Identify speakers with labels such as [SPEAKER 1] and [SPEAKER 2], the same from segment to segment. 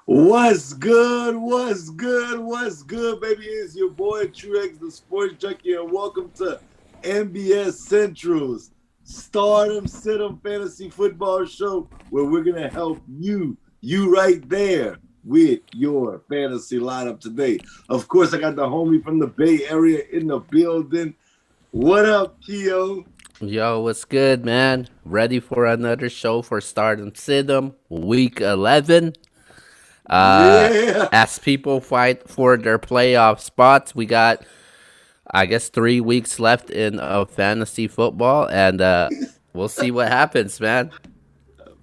[SPEAKER 1] What's good? What's good? What's good, baby? It's your boy Truex, the Sports Junkie, and welcome to MBS Central's Stardom Sit-em Fantasy Football Show, where we're gonna help you right there, with your fantasy lineup today. Of course, I got the homie from the Bay Area in the building. What up, Keo?
[SPEAKER 2] Yo, what's good, man? Ready for another show for Stardom Sid'em, Week 11. Uh,
[SPEAKER 1] Yeah.
[SPEAKER 2] as people fight for their playoff spots, we got, I guess, 3 weeks left in fantasy football, and we'll see what happens, man.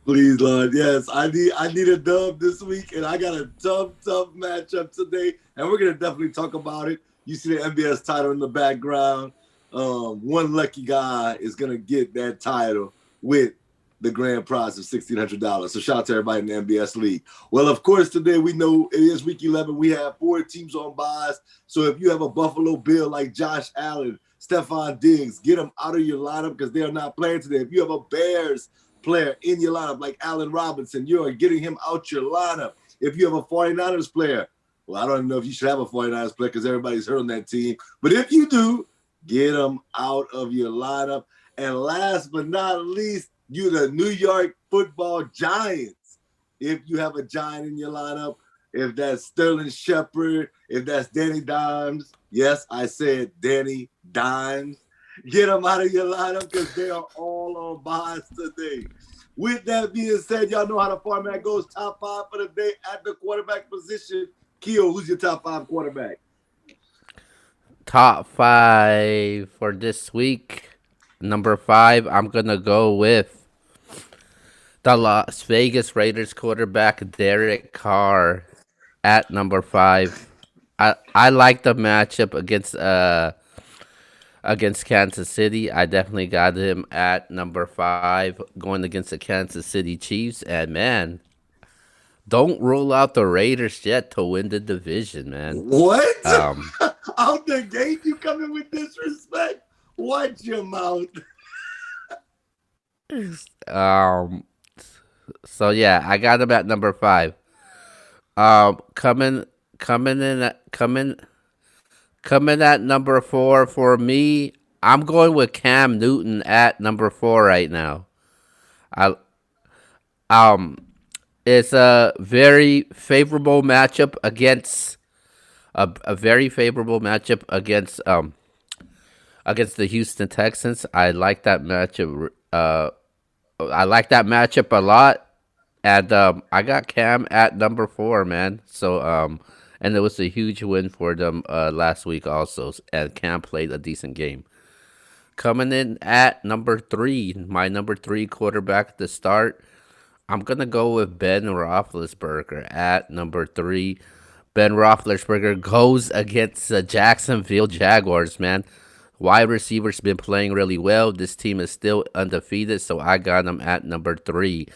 [SPEAKER 1] Please, Lord, yes. I need a dub this week, and I got a tough matchup today, and we're gonna definitely talk about it. You see the MBS title in the background. One lucky guy is gonna get that title with the grand prize of $1,600. So shout out to everybody in the MBS league. Well, of course, today we know it is week 11. We have 4 teams on buys. So if you have a Buffalo Bill like Josh Allen, Stephon Diggs, get them out of your lineup because they are not playing today. If you have a Bears player in your lineup like Allen Robinson, you are getting him out your lineup. If you have a 49ers player, well, I don't even know if you should have a 49ers player because everybody's hurt on that team. But if you do, get them out of your lineup. And last but not least, you the New York Football Giants. If you have a Giant in your lineup, if that's Sterling Shepard, if that's Danny Dimes, yes, I said Danny Dimes, get them out of your lineup because they are all on buys today. With that being said, y'all know how the format goes. Top five for the day at the quarterback position. Keo, who's your top five quarterback?
[SPEAKER 2] Top five for this week. Number five, I'm gonna go with the Las Vegas Raiders quarterback Derek Carr at number five. I like the matchup against Kansas City. I definitely got him at number five going against the Kansas City Chiefs. And man, don't rule out the Raiders yet to win the division, man.
[SPEAKER 1] What?
[SPEAKER 2] Um,
[SPEAKER 1] Out the gate, you coming with disrespect? Watch your mouth.
[SPEAKER 2] um. So yeah, I got him at number five. Coming, coming at number four for me. I'm going with Cam Newton at number four right now. I um, it's a very favorable matchup against a very favorable matchup against the Houston Texans. I like that matchup. I like that matchup a lot. And I got Cam at number four, man. So and it was a huge win for them last week also. And Cam played a decent game. Coming in at number three, my number three quarterback to start. I'm gonna go with Ben Roethlisberger at number three. Ben Roethlisberger goes against the Jacksonville Jaguars, man. Wide receivers been playing really well. This team is still undefeated, so I got them at number three.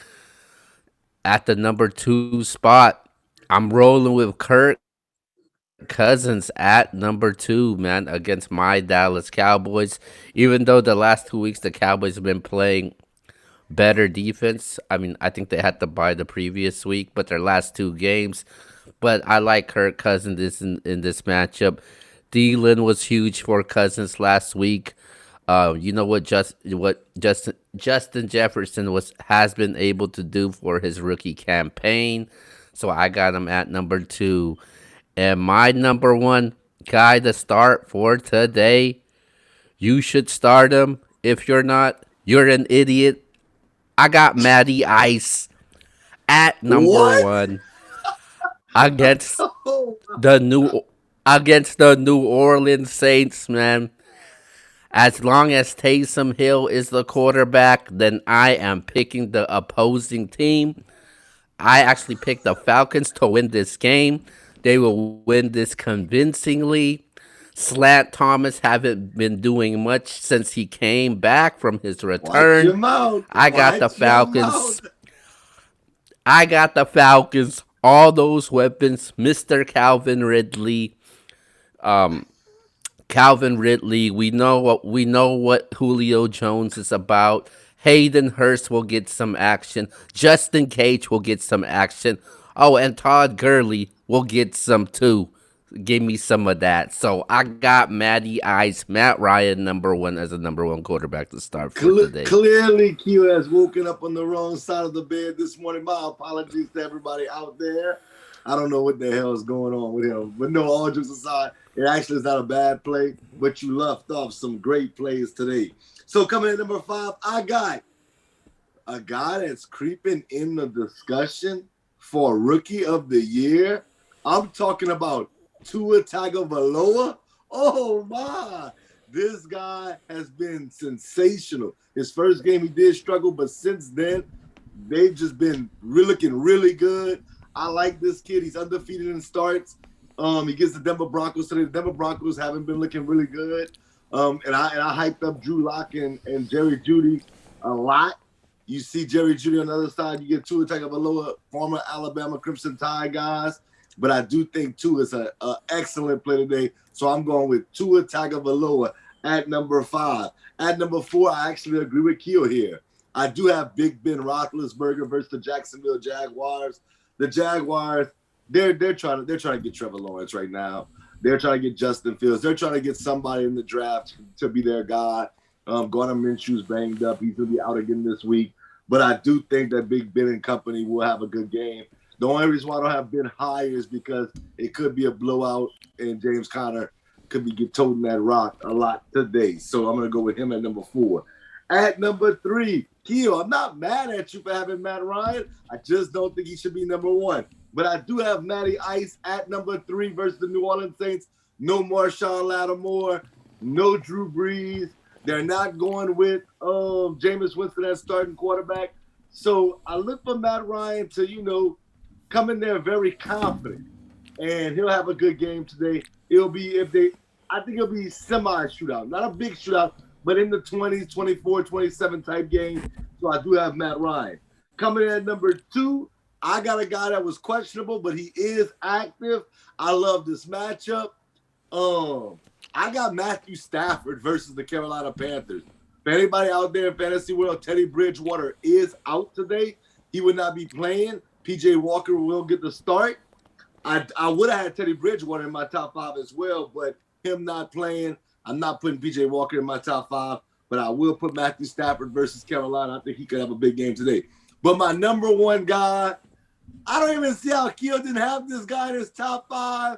[SPEAKER 2] At the number two spot, I'm rolling with Kirk Cousins at number two, man, against my Dallas Cowboys. Even though the last 2 weeks the Cowboys have been playing better defense. I mean, I think they had to buy the previous week, but their last two games. But I like Kirk Cousins in this matchup. Thielen was huge for Cousins last week. You know what Justin Jefferson has been able to do for his rookie campaign. So I got him at number two. And my number one guy to start for today, you should start him. If you're not, you're an idiot. I got Matty Ice at number
[SPEAKER 1] What?
[SPEAKER 2] one against
[SPEAKER 1] Oh,
[SPEAKER 2] the new against the New Orleans Saints, man. As long as Taysom Hill is the quarterback, then I am picking the opposing team. I actually picked the Falcons to win this game. They will win this convincingly. Slant Thomas haven't been doing much since he came back from his
[SPEAKER 1] watch
[SPEAKER 2] return.
[SPEAKER 1] your mouth.
[SPEAKER 2] I got the
[SPEAKER 1] Watch your mouth.
[SPEAKER 2] Falcons. I got the Falcons. All those weapons, Mr. Um, Calvin Ridley. We know what Julio Jones is about. Hayden Hurst will get some action. Justin Cage will get some action. Oh, and Todd Gurley will get some too. Give me some of that. So I got Matty Ice, Matt Ryan, number one as a number one quarterback to start for today.
[SPEAKER 1] Clearly, Q has woken up on the wrong side of the bed this morning. My apologies to everybody out there. I don't know what the hell is going on with him. But no, all jokes aside, it actually is not a bad play, but you left off some great plays today. So coming in number 5, I got a guy that's creeping in the discussion for Rookie of the Year. I'm talking about Tua Tagovailoa. Oh my! This guy has been sensational. His first game he did struggle, but since then they've just been looking really good. I like this kid. He's undefeated in starts. He gets the Denver Broncos today. The Denver Broncos haven't been looking really good. And I hyped up Drew Lock and Jerry Jeudy a lot. You see Jerry Jeudy on the other side. You get Tua Tagovailoa, former Alabama Crimson Tide guys. But I do think Tua is an excellent play today. So I'm going with Tua Tagovailoa at number 5. At number 4, I actually agree with Keo here. I do have Big Ben Roethlisberger versus the Jacksonville Jaguars. The Jaguars, they're trying to get Trevor Lawrence right now. They're trying to get Justin Fields. They're trying to get somebody in the draft to be their guy. Gardner Minshew's banged up. He's going to be out again this week. But I do think that Big Ben and company will have a good game. The only reason why I don't have Ben higher is because it could be a blowout and James Conner could be toting that rock a lot today. So I'm going to go with him at number 4. At number 3, Keo, I'm not mad at you for having Matt Ryan. I just don't think he should be number 1. But I do have Matty Ice at number 3 versus the New Orleans Saints. No Marshawn Lattimore, no Drew Brees. They're not going with Jameis Winston as starting quarterback. So I look for Matt Ryan to, come in there very confident. And he'll have a good game today. I think it'll be semi-shootout. Not a big shootout, but in the 20s, 24, 27 type game. So I do have Matt Ryan. Coming in at number 2, I got a guy that was questionable, but he is active. I love this matchup. I got Matthew Stafford versus the Carolina Panthers. For anybody out there in fantasy world, Teddy Bridgewater is out today. He would not be playing. PJ Walker will get the start. I would have had Teddy Bridgewater in my top 5 as well, but him not playing, I'm not putting PJ Walker in my top 5, but I will put Matthew Stafford versus Carolina. I think he could have a big game today. But my number 1 guy, I don't even see how Keo didn't have this guy in his top 5.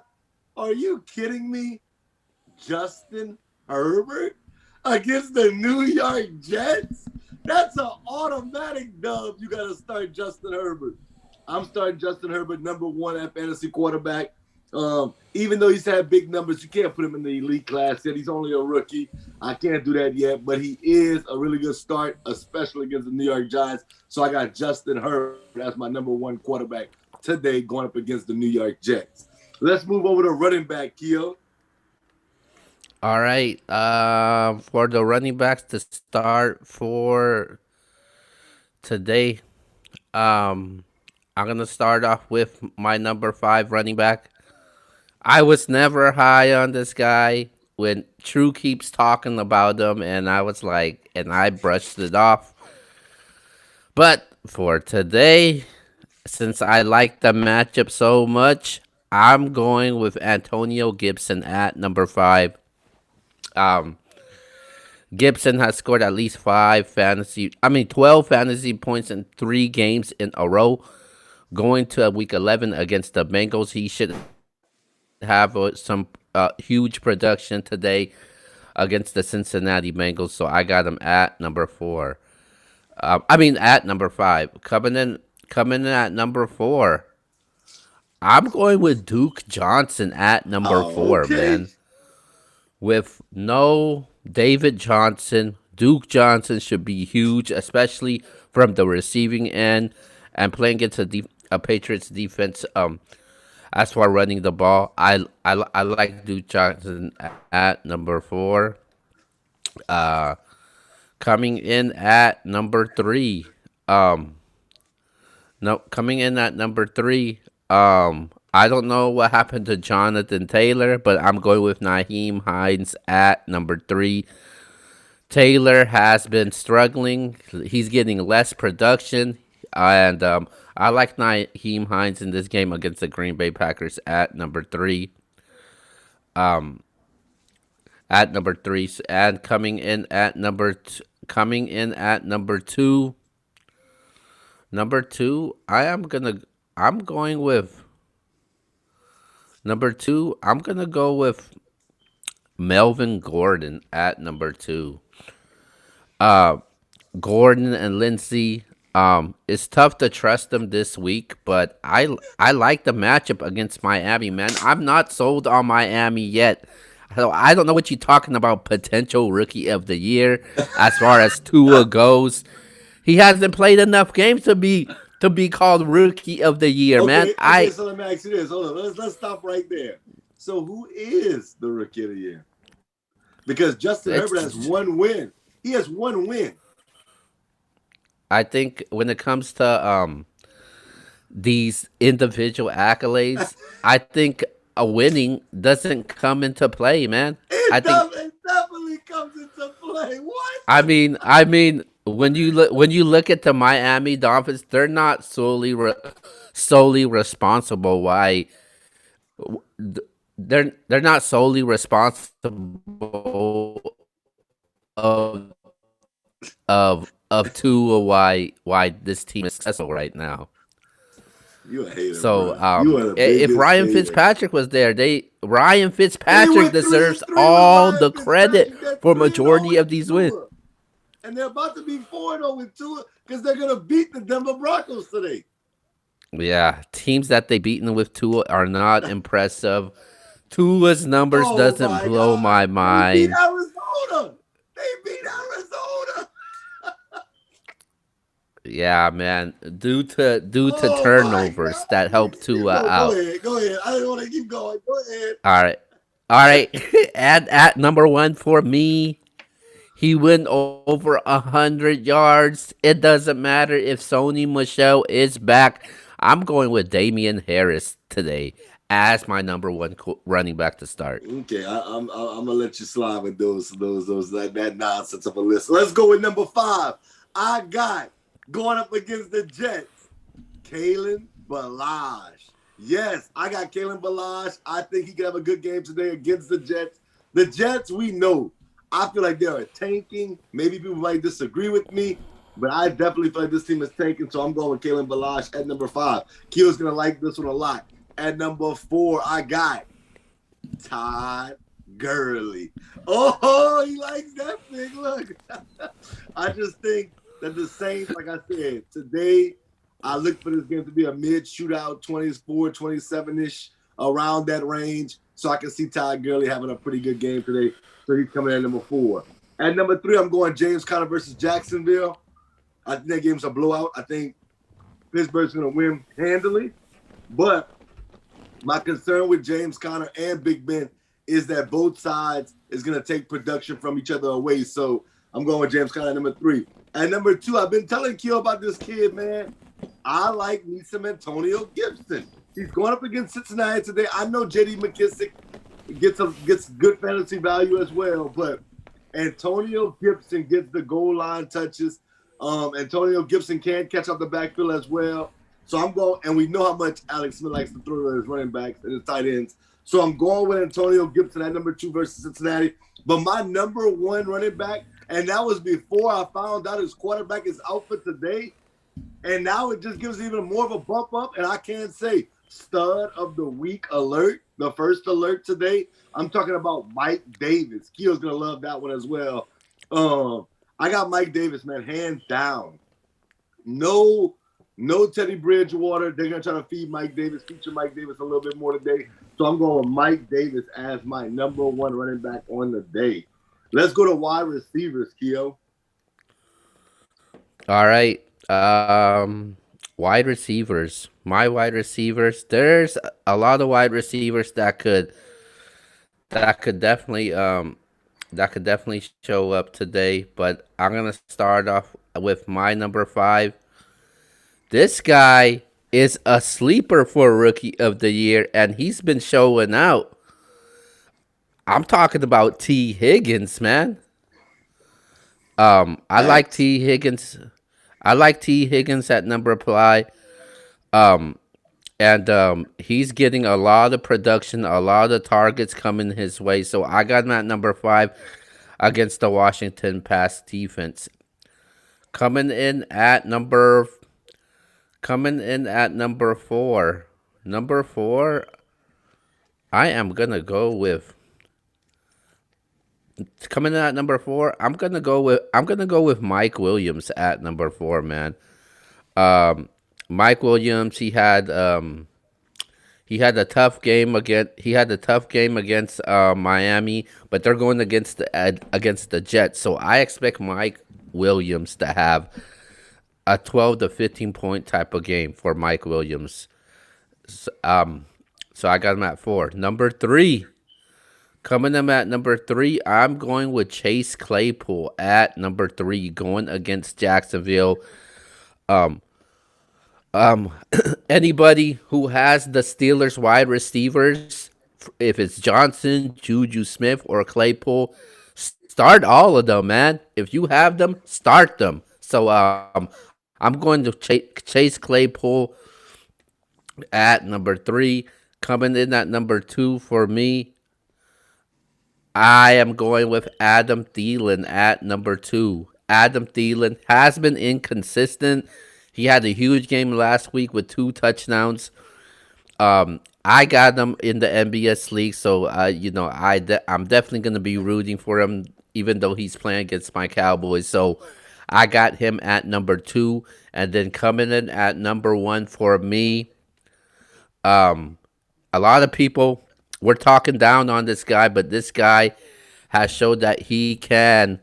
[SPEAKER 1] Are you kidding me? Justin Herbert against the New York Jets? That's an automatic dub. You got to start Justin Herbert. I'm starting Justin Herbert number 1 at fantasy quarterback. Even though he's had big numbers, you can't put him in the elite class yet. He's only a rookie. I can't do that yet, but he is a really good start, especially against the New York Giants. So I got Justin Herbert as my number 1 quarterback today going up against the New York Jets. Let's move over to running back, Keo.
[SPEAKER 2] All right. For the running backs to start for today, I'm gonna start off with my number 5 running back. I was never high on this guy when True keeps talking about him, and I was like, and I brushed it off. But for today, since I like the matchup so much, I'm going with Antonio Gibson at number 5. Um, Gibson has scored at least 12 fantasy points in 3 games in a row. Going to week 11 against the Bengals, he should have some huge production today against the Cincinnati Bengals. So I got him at number 4. At number 5. Coming in at number 4. I'm going with Duke Johnson at number 4,
[SPEAKER 1] Okay.
[SPEAKER 2] man. With no David Johnson, Duke Johnson should be huge, especially from the receiving end and playing against a Patriots defense. As for running the ball, I like Duke Johnson at number 4. Uh, Coming in at number 3. Um, no, coming in at number 3. I don't know what happened to Jonathan Taylor, but I'm going with Naheem Hines at number 3. Taylor has been struggling. He's getting less production, and I like Naheem Hines in this game against the Green Bay Packers at number three. Um, at number three, and coming in at number two. Number two, I'm going with number two. I'm gonna go with Melvin Gordon at number two. Uh, Gordon and Lindsey. It's tough to trust them this week, but I like the matchup against Miami, man. I'm not sold on Miami yet. So I don't know what you're talking about. Potential rookie of the year, as far as Tua goes, he hasn't played enough games to be called rookie of the year, man.
[SPEAKER 1] Okay. So let me ask you this. Hold on. Let's stop right there. So who is the rookie of the year? Because Justin Herbert has one win. He has one win.
[SPEAKER 2] I think when it comes to these individual accolades, I think a winning doesn't come into play, man. I think
[SPEAKER 1] It definitely comes into play. What?
[SPEAKER 2] I mean, when you look at the Miami Dolphins, they're not solely responsible why they're not solely responsible of two or why this team is successful right now.
[SPEAKER 1] You a hater,
[SPEAKER 2] So
[SPEAKER 1] bro. You are the
[SPEAKER 2] if
[SPEAKER 1] biggest
[SPEAKER 2] Ryan
[SPEAKER 1] hater.
[SPEAKER 2] Fitzpatrick was there, Ryan
[SPEAKER 1] They
[SPEAKER 2] Fitzpatrick
[SPEAKER 1] went
[SPEAKER 2] deserves
[SPEAKER 1] 3-3 with
[SPEAKER 2] all
[SPEAKER 1] Ryan
[SPEAKER 2] the credit
[SPEAKER 1] Fitzpatrick. They're
[SPEAKER 2] for
[SPEAKER 1] 3-0
[SPEAKER 2] majority
[SPEAKER 1] with
[SPEAKER 2] of these wins.
[SPEAKER 1] Tua. And they're about to be 4-0 with Tua because they're going to beat the Denver Broncos today.
[SPEAKER 2] Yeah, teams that they beaten with Tua are not impressive. Tua's numbers doesn't
[SPEAKER 1] my
[SPEAKER 2] blow
[SPEAKER 1] God.
[SPEAKER 2] my
[SPEAKER 1] They beat
[SPEAKER 2] mind.
[SPEAKER 1] Arizona. They beat Arizona.
[SPEAKER 2] Yeah, man. Due to
[SPEAKER 1] Oh
[SPEAKER 2] turnovers that help Tua
[SPEAKER 1] Go
[SPEAKER 2] out.
[SPEAKER 1] ahead. Go ahead. I don't want to keep going. Go ahead.
[SPEAKER 2] All right. All right. At number one for me, he went over 100 yards. It doesn't matter if Sony Michelle is back. I'm going with Damian Harris today as my number one running back to start.
[SPEAKER 1] Okay, I'm gonna let you slide with those that nonsense of a list. Let's go with number 5. I got going up against the Jets, Kalen Balaj. Yes, I got Kalen Balaj. I think he can have a good game today against the Jets. The Jets, we know. I feel like they are tanking. Maybe people might disagree with me, but I definitely feel like this team is tanking. So I'm going with Kalen Balaj at number 5. Keel's gonna like this one a lot. At number 4, I got Todd Gurley. Oh, he likes that big look. I just think that the Saints, like I said, today I look for this game to be a mid shootout, 24, 27-ish, around that range. So I can see Todd Gurley having a pretty good game today. So he's coming in at number 4. At number 3, I'm going James Conner versus Jacksonville. I think that game's a blowout. I think Pittsburgh's going to win handily. But my concern with James Conner and Big Ben is that both sides is going to take production from each other away. So I'm going with James Conner at number 3. At number 2, I've been telling Keo about this kid, man. I like me some Antonio Gibson. He's going up against Cincinnati today. I know J.D. McKissick gets good fantasy value as well, but Antonio Gibson gets the goal line touches. Antonio Gibson can catch up the backfield as well. So I'm going, and we know how much Alex Smith likes to throw to his running backs and his tight ends. So I'm going with Antonio Gibson at number 2 versus Cincinnati. But my number 1 running back, and that was before I found out his quarterback is out for today. And now it just gives even more of a bump up. And I can't say stud of the week alert, the first alert today. I'm talking about Mike Davis. Keo's going to love that one as well. I got Mike Davis, man, hands down. No Teddy Bridgewater. They're going to try to feed Mike Davis, feature Mike Davis a little bit more today. So I'm going with Mike Davis as my number 1 running back on the day. Let's go to wide receivers, Keo.
[SPEAKER 2] All right. Wide receivers. My wide receivers. There's a lot of wide receivers that could definitely show up today, but I'm gonna start off with my number 5. This guy is a sleeper for Rookie of the Year, and he's been showing out. I'm talking about T. Higgins, man. I like T. Higgins. I like T. Higgins at number 5. Um, and he's getting a lot of production, a lot of targets coming his way. So I got him at number 5 against the Washington pass defense. Coming in at number coming in at number 4. Number 4, I am gonna go with coming in at number 4. I'm gonna go with Mike Williams at number 4, man. Um, Mike Williams, he had a tough game against Miami, but they're going against the Jets. So I expect Mike Williams to have a 12 to 15 point type of game for Mike Williams. So, so I got him at 4. Number 3, coming in at number 3, I'm going with Chase Claypool at number 3, going against Jacksonville. Um, Um, Anybody who has the Steelers wide receivers, if it's Johnson, Juju Smith, or Claypool, start all of them, man. If you have them, start them. So I'm going to Chase Claypool at number 3. Coming in at number 2 for me, I am going with Adam Thielen at number 2. Adam Thielen has been inconsistent. He had a huge game last week with 2 touchdowns. I got him in the MBS league, so I'm definitely gonna be rooting for him, even though he's playing against my Cowboys. So I got him at number 2, and then coming in at number 1 for me. Um, a lot of people were talking down on this guy, but this guy has showed that he can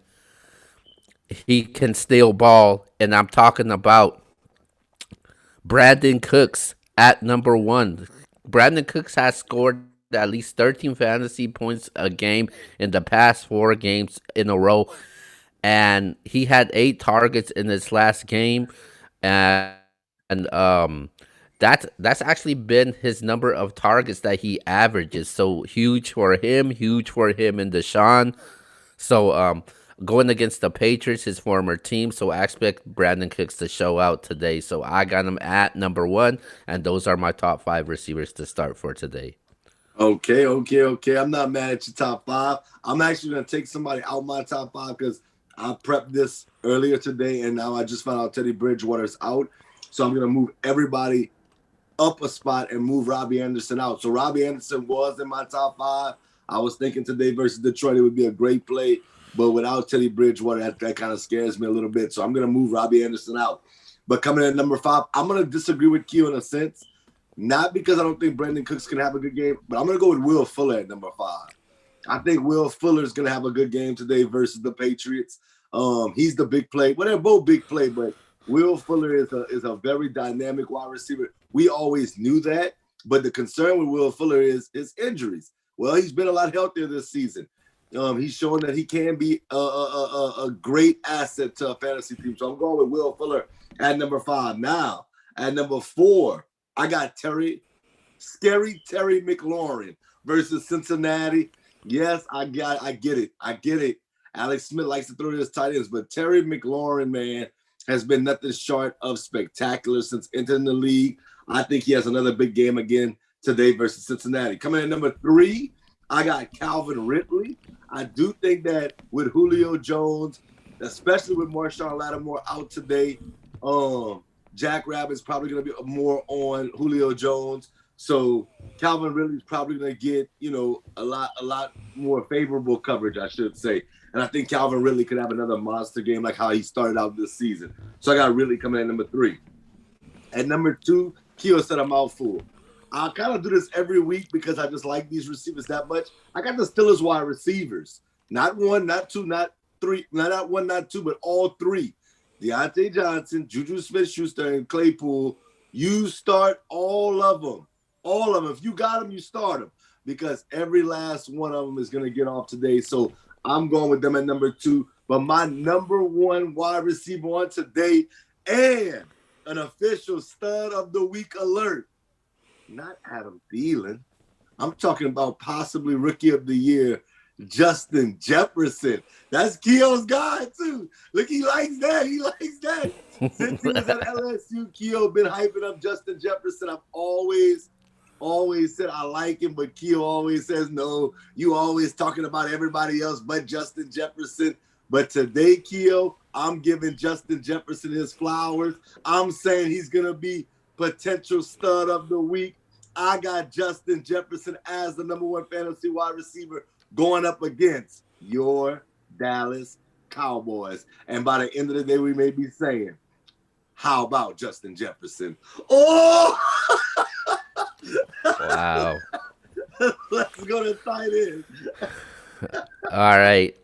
[SPEAKER 2] steal ball, and I'm talking about Brandon Cooks at number 1. Brandon Cooks has scored at least 13 fantasy points a game in the past 4 games in a row, and he had 8 targets in his last game, and that's actually been his number of targets that he averages. So huge for him and Deshaun. So going against the Patriots, his former team. So I expect Brandon Cooks to show out today. So I got him at number 1, and those are my top 5 receivers to start for today.
[SPEAKER 1] Okay. I'm not mad at your top five. I'm actually gonna take somebody out my top five because I prepped this earlier today, and now I just found out Teddy Bridgewater's out. So I'm gonna move everybody up a spot and move Robbie Anderson out. So Robbie Anderson was in my top five. I was thinking today versus Detroit it would be a great play, but without Teddy Bridgewater, that kind of scares me a little bit. So I'm gonna move Robbie Anderson out. But coming in at number 5, I'm gonna disagree with Q in a sense. Not because I don't think Brandon Cooks can have a good game, but I'm going to go with Will Fuller at number 5. I think Will Fuller is going to have a good game today versus the Patriots. He's the big play. Well, they're both big play, but Will Fuller is a very dynamic wide receiver. We always knew that, but the concern with Will Fuller is his injuries. Well, he's been a lot healthier this season. He's shown that he can be a great asset to a fantasy team. So I'm going with Will Fuller at number 5. Now, at number 4, I got Scary Terry McLaurin versus Cincinnati. Yes, I get it. Alex Smith likes to throw his tight ends, but Terry McLaurin, man, has been nothing short of spectacular since entering the league. I think he has another big game again today versus Cincinnati. Coming in number 3, I got Calvin Ridley. I do think that with Julio Jones, especially with Marshawn Lattimore out today, Jack Rabbit's probably going to be more on Julio Jones. So Calvin Ridley's probably going to get, a lot more favorable coverage, I should say. And I think Calvin Ridley could have another monster game like how he started out this season. So I got Ridley coming in at number 3. At number 2, Keo said a mouthful. I kind of do this every week because I just like these receivers that much. I got the Steelers wide receivers. Not 1, not 2, not 3, not 1, not 2, but all 3. Deontay Johnson, Juju Smith-Schuster, and Claypool. You start all of them. All of them. If you got them, you start them because every last one of them is going to get off today. So I'm going with them at number 2. But my number 1 wide receiver on today and an official stud of the week alert, not Adam Thielen. I'm talking about possibly rookie of the year, Justin Jefferson. That's Keo's guy too. Look, he likes that. He likes that. Since he was at LSU, Keo been hyping up Justin Jefferson. I've always said I like him, but Keo always says no. You always talking about everybody else but Justin Jefferson. But today, Keo, I'm giving Justin Jefferson his flowers. I'm saying he's gonna be potential stud of the week. I got Justin Jefferson as the number one fantasy wide receiver going up against your Dallas Cowboys. And by the end of the day, we may be saying, how about Justin Jefferson? Oh!
[SPEAKER 2] Wow.
[SPEAKER 1] Let's go to tight end.
[SPEAKER 2] All right.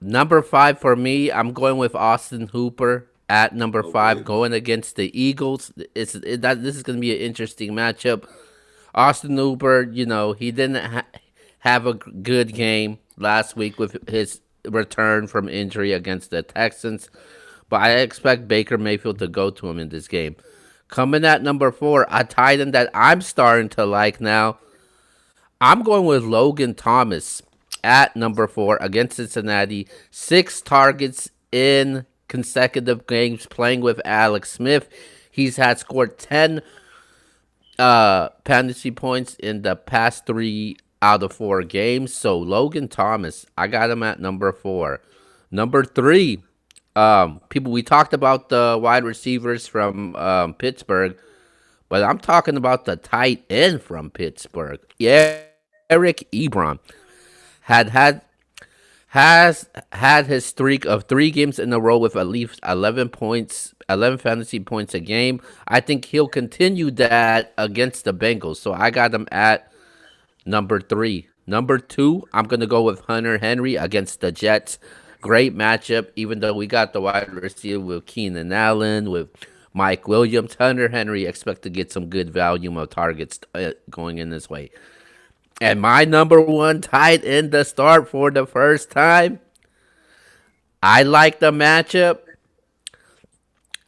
[SPEAKER 2] Number 5 for me, I'm going with Austin Hooper at number 5,
[SPEAKER 1] Okay.
[SPEAKER 2] going against the Eagles. This is going to be an interesting matchup. Austin Hooper, he didn't have a good game last week with his return from injury against the Texans, but I expect Baker Mayfield to go to him in this game. Coming at number 4, a tight end that I'm starting to like now. I'm going with Logan Thomas at number 4 against Cincinnati. 6 targets in consecutive games playing with Alex Smith. He's had scored 10 fantasy points in the past 3 out of 4 games. So Logan Thomas, I got him at number 4. Number 3, people, we talked about the wide receivers from Pittsburgh, but I'm talking about the tight end from Pittsburgh, Eric Ebron. Had had has had his streak of 3 games in a row with at least 11 points, 11 fantasy points a game. I think he'll continue that against the Bengals. So I got him at number 3. Number 2, I'm going to go with Hunter Henry against the Jets. Great matchup, even though we got the wide receiver with Keenan Allen, with Mike Williams. Hunter Henry expect to get some good volume of targets going in this way. And my number 1 tight end to start for the first time. I like the matchup.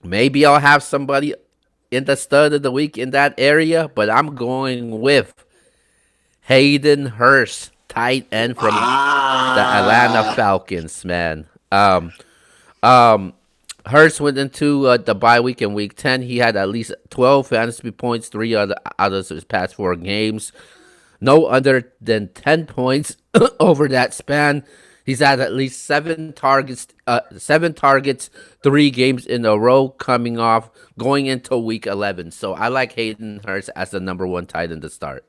[SPEAKER 2] Maybe I'll have somebody in the stud of the week in that area, but I'm going with Hayden Hurst, tight end from the Atlanta
[SPEAKER 1] Ah,
[SPEAKER 2] Falcons, man. Um, Hurst went into the bye week in week 10. He had at least 12 fantasy points, 3 out of his past 4 games. No other than 10 points over that span. He's had at least 7 targets, 3 games in a row coming off going into week 11. So I like Hayden Hurst as the number 1 tight end to start.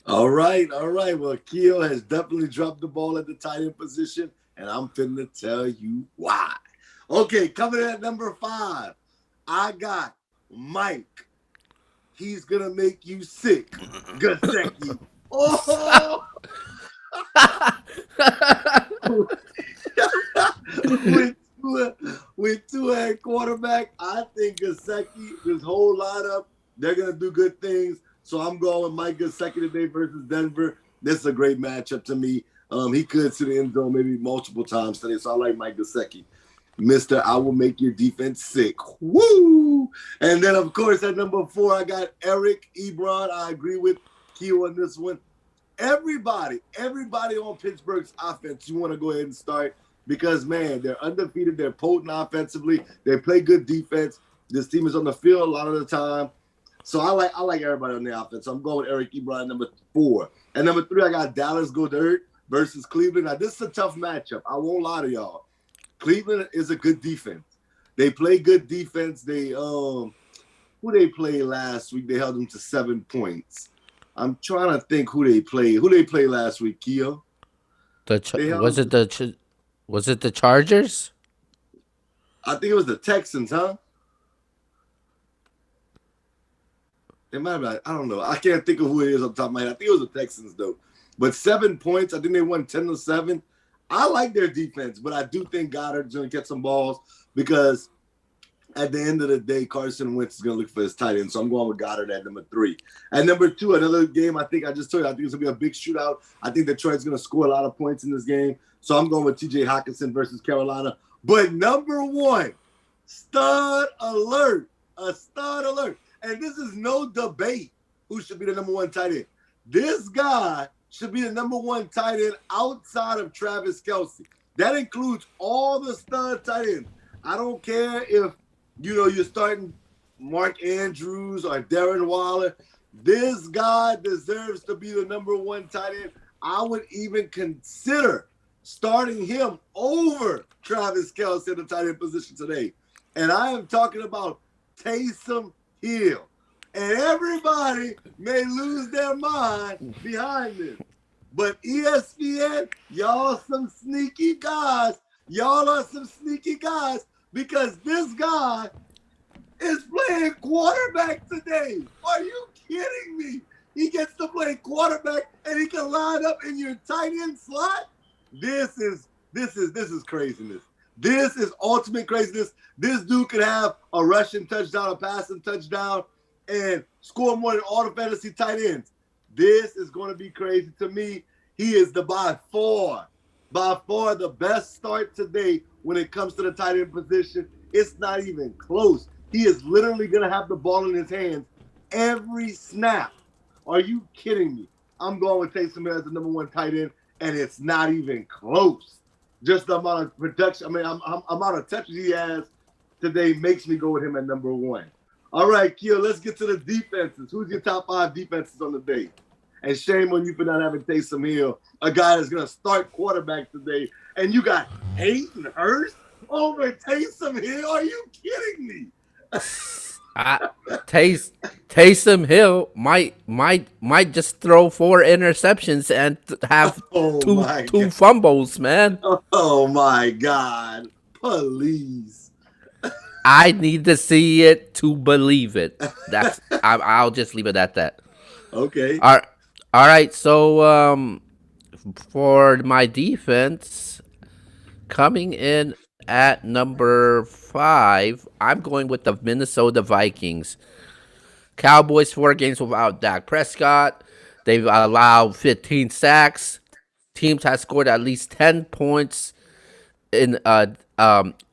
[SPEAKER 1] all right, all right. Well, Keo has definitely dropped the ball at the tight end position, and I'm finna tell you why. Okay, coming in at number 5, I got Mike. He's gonna make you sick, Gasecki. Oh, with two at quarterback, I think Gasecki, this whole lineup, they're gonna do good things. So I'm going with Mike Gesicki today versus Denver. This is a great matchup to me. He could see the end zone maybe multiple times today, so I like Mike Gesicki. Mister, I will make your defense sick. Woo! And then, of course, at number 4, I got Eric Ebron. I agree with Keo on this one. Everybody on Pittsburgh's offense, you want to go ahead and start because, man, they're undefeated. They're potent offensively. They play good defense. This team is on the field a lot of the time. So I like everybody on the offense. So I'm going with Eric Ebron, number 4. And number 3, I got Dallas Goedert versus Cleveland. Now, this is a tough matchup. I won't lie to y'all. Cleveland is a good defense. They play good defense. They who they played last week? They held them to 7 points. I'm trying to think who they played. Who they played last week, Keo? They held them
[SPEAKER 2] Was it the Chargers?
[SPEAKER 1] I think it was the Texans, huh? It might have been, I don't know. I can't think of who it is on top of my head. I think it was the Texans, though. But 7 points. I think they won 10-7. I like their defense, but I do think Goddard's going to get some balls because at the end of the day, Carson Wentz is going to look for his tight end. So I'm going with Goddard at number 3. At number 2, another game I think I just told you, I think it's going to be a big shootout. I think Detroit's going to score a lot of points in this game. So I'm going with TJ Hawkinson versus Carolina. But number 1, stud alert. A stud alert. And this is no debate who should be the number 1 tight end. This guy should be the number one tight end outside of Travis Kelce. That includes all the stud tight ends. I don't care if you're starting Mark Andrews or Darren Waller. This guy deserves to be the number one tight end. I would even consider starting him over Travis Kelce in the tight end position today. And I am talking about Taysom Hill. And everybody may lose their mind behind this. But ESPN, y'all some sneaky guys. Y'all are some sneaky guys because this guy is playing quarterback today. Are you kidding me? He gets to play quarterback and he can line up in your tight end slot. This is craziness. This is ultimate craziness. This dude could have a rushing touchdown, a passing touchdown, and score more than all the fantasy tight ends. This is going to be crazy to me. He is by far the best start today when it comes to the tight end position. It's not even close. He is literally going to have the ball in his hands every snap. Are you kidding me? I'm going with Taysom Hill as the number one tight end, and it's not even close. Just the amount of production, amount of touches he has today makes me go with him at number one. All right, Keo, let's get to the defenses. Who's your top 5 defenses on the day? And shame on you for not having Taysom Hill, a guy that's going to start quarterback today. And you got Hayden Hurst over Taysom Hill? Are you kidding me?
[SPEAKER 2] Taysom Hill might just throw 4 interceptions and have two fumbles, man.
[SPEAKER 1] Oh my God! Please.
[SPEAKER 2] I need to see it to believe it. I'll just leave it at that.
[SPEAKER 1] Okay.
[SPEAKER 2] All right. So for my defense, coming in at number 5, I'm going with the Minnesota Vikings. Cowboys 4 games without Dak Prescott. They've allowed 15 sacks. Teams have scored at least 10 points in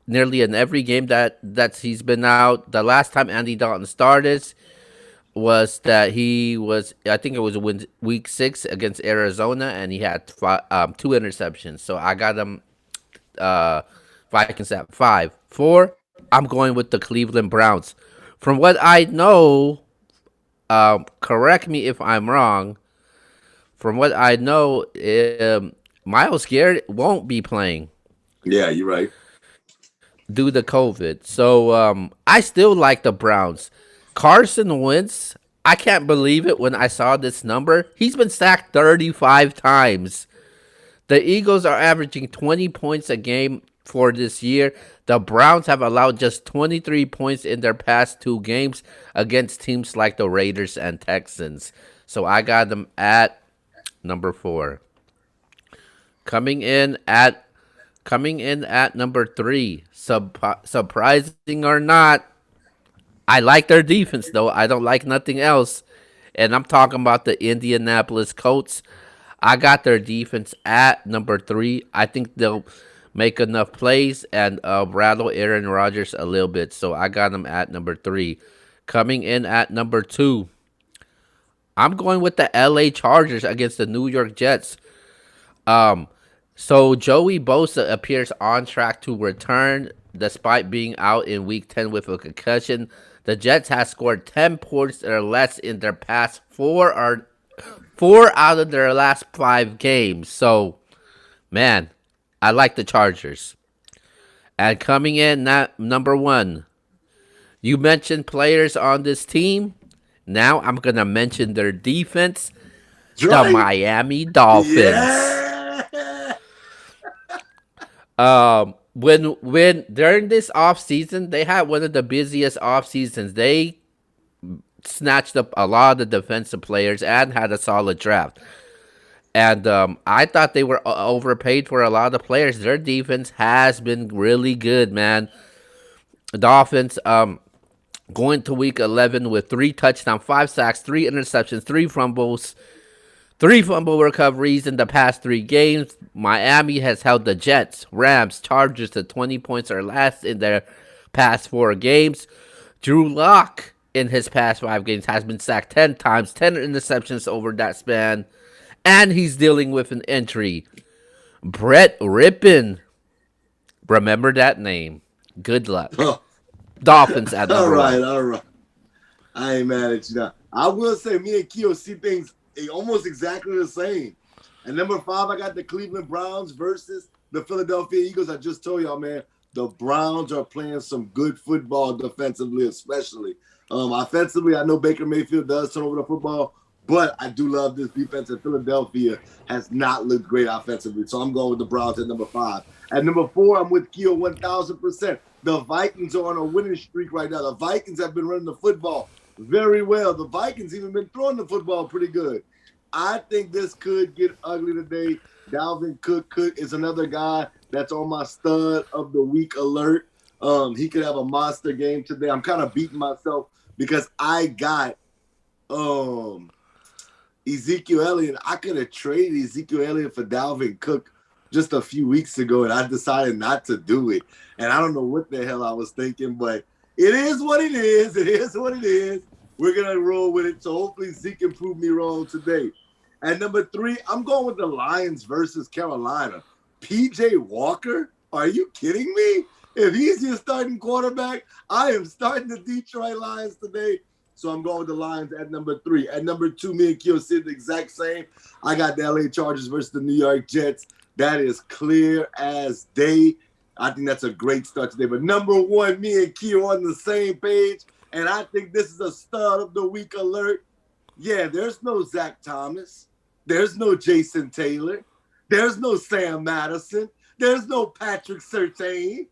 [SPEAKER 2] nearly in every game that he's been out. The last time Andy Dalton started was that I think it was week 6 against Arizona, and he had 2 interceptions. So I got him Vikings at 5. 4, I'm going with the Cleveland Browns. From what I know, correct me if I'm wrong. From what I know, Myles Garrett won't be playing.
[SPEAKER 1] Yeah, you're right.
[SPEAKER 2] Due to COVID. So I still like the Browns. Carson Wentz, I can't believe it when I saw this number. He's been sacked 35 times. The Eagles are averaging 20 points a game for this year. The Browns have allowed just 23 points in their past 2 games against teams like the Raiders and Texans. So I got them at number 4. Coming in at number 3, surprising or not, I like their defense though. I don't like nothing else. And I'm talking about the Indianapolis Colts. I got their defense at number 3. I think they'll make enough plays and rattle Aaron Rodgers a little bit. So I got them at number 3. Coming in at number 2, I'm going with the LA Chargers against the New York Jets. So Joey Bosa appears on track to return despite being out in week 10 with a concussion. The Jets have scored 10 points or less in their past 4 out of their last 5 games. So, man, I like the Chargers. And coming in at number 1, you mentioned players on this team. Now I'm going to mention their defense, the Miami Dolphins.
[SPEAKER 1] Yeah.
[SPEAKER 2] When during this off season, they had one of the busiest off seasons. They snatched up a lot of the defensive players and had a solid draft. And I thought they were overpaid for a lot of players. Their defense has been really good, man. The Dolphins going to week 11 with 3 touchdowns, 5 sacks, 3 interceptions, 3 fumbles. 3 fumble recoveries in the past 3 games. Miami has held the Jets, Rams, Chargers to 20 points or less in their past 4 games. Drew Lock in his past 5 games has been sacked 10 times, 10 interceptions over that span. and he's dealing with an injury. Brett Rippin. Remember that name. Good luck.
[SPEAKER 1] Oh,
[SPEAKER 2] Dolphins at
[SPEAKER 1] all
[SPEAKER 2] number
[SPEAKER 1] right,
[SPEAKER 2] one.
[SPEAKER 1] all right. I ain't mad at you now. I will say me and Keo see things almost exactly the same. And number five, I got the Cleveland Browns versus the Philadelphia Eagles. I just told y'all, man, the Browns are playing some good football defensively, especially. Offensively, I know Baker Mayfield does turn over the football, but I do love this defense. And Philadelphia has not looked great offensively. So I'm going with the Browns at number five. At number four, I'm with Keo 1,000%. The Vikings are on a winning streak right now. The Vikings have been running the football very well. The Vikings even been throwing the football pretty good. I think this could get ugly today. Dalvin Cook is another guy that's on my stud of the week alert. He could have a monster game today. I'm kind of beating myself because I got um Ezekiel Elliott. I could have traded Ezekiel Elliott for Dalvin Cook just a few weeks ago, and I decided not to do it. And I don't know what the hell I was thinking, but it is what it is. It is what it is. We're gonna roll with it. So hopefully Zeke can prove me wrong today. At number three, I'm going with the Lions versus Carolina. PJ Walker? Are you kidding me? If he's your starting quarterback, I am starting the Detroit Lions today. So I'm going with the Lions at number three. At number two, me and Keo said the exact same. I got the LA Chargers versus the New York Jets. That is clear as day. I think that's a great start today. But number one, me and Keo on the same page. And I think this is a stud of the week alert. Yeah, there's no Zach Thomas. There's no Jason Taylor. There's no Sam Madison. There's no Patrick Surtain.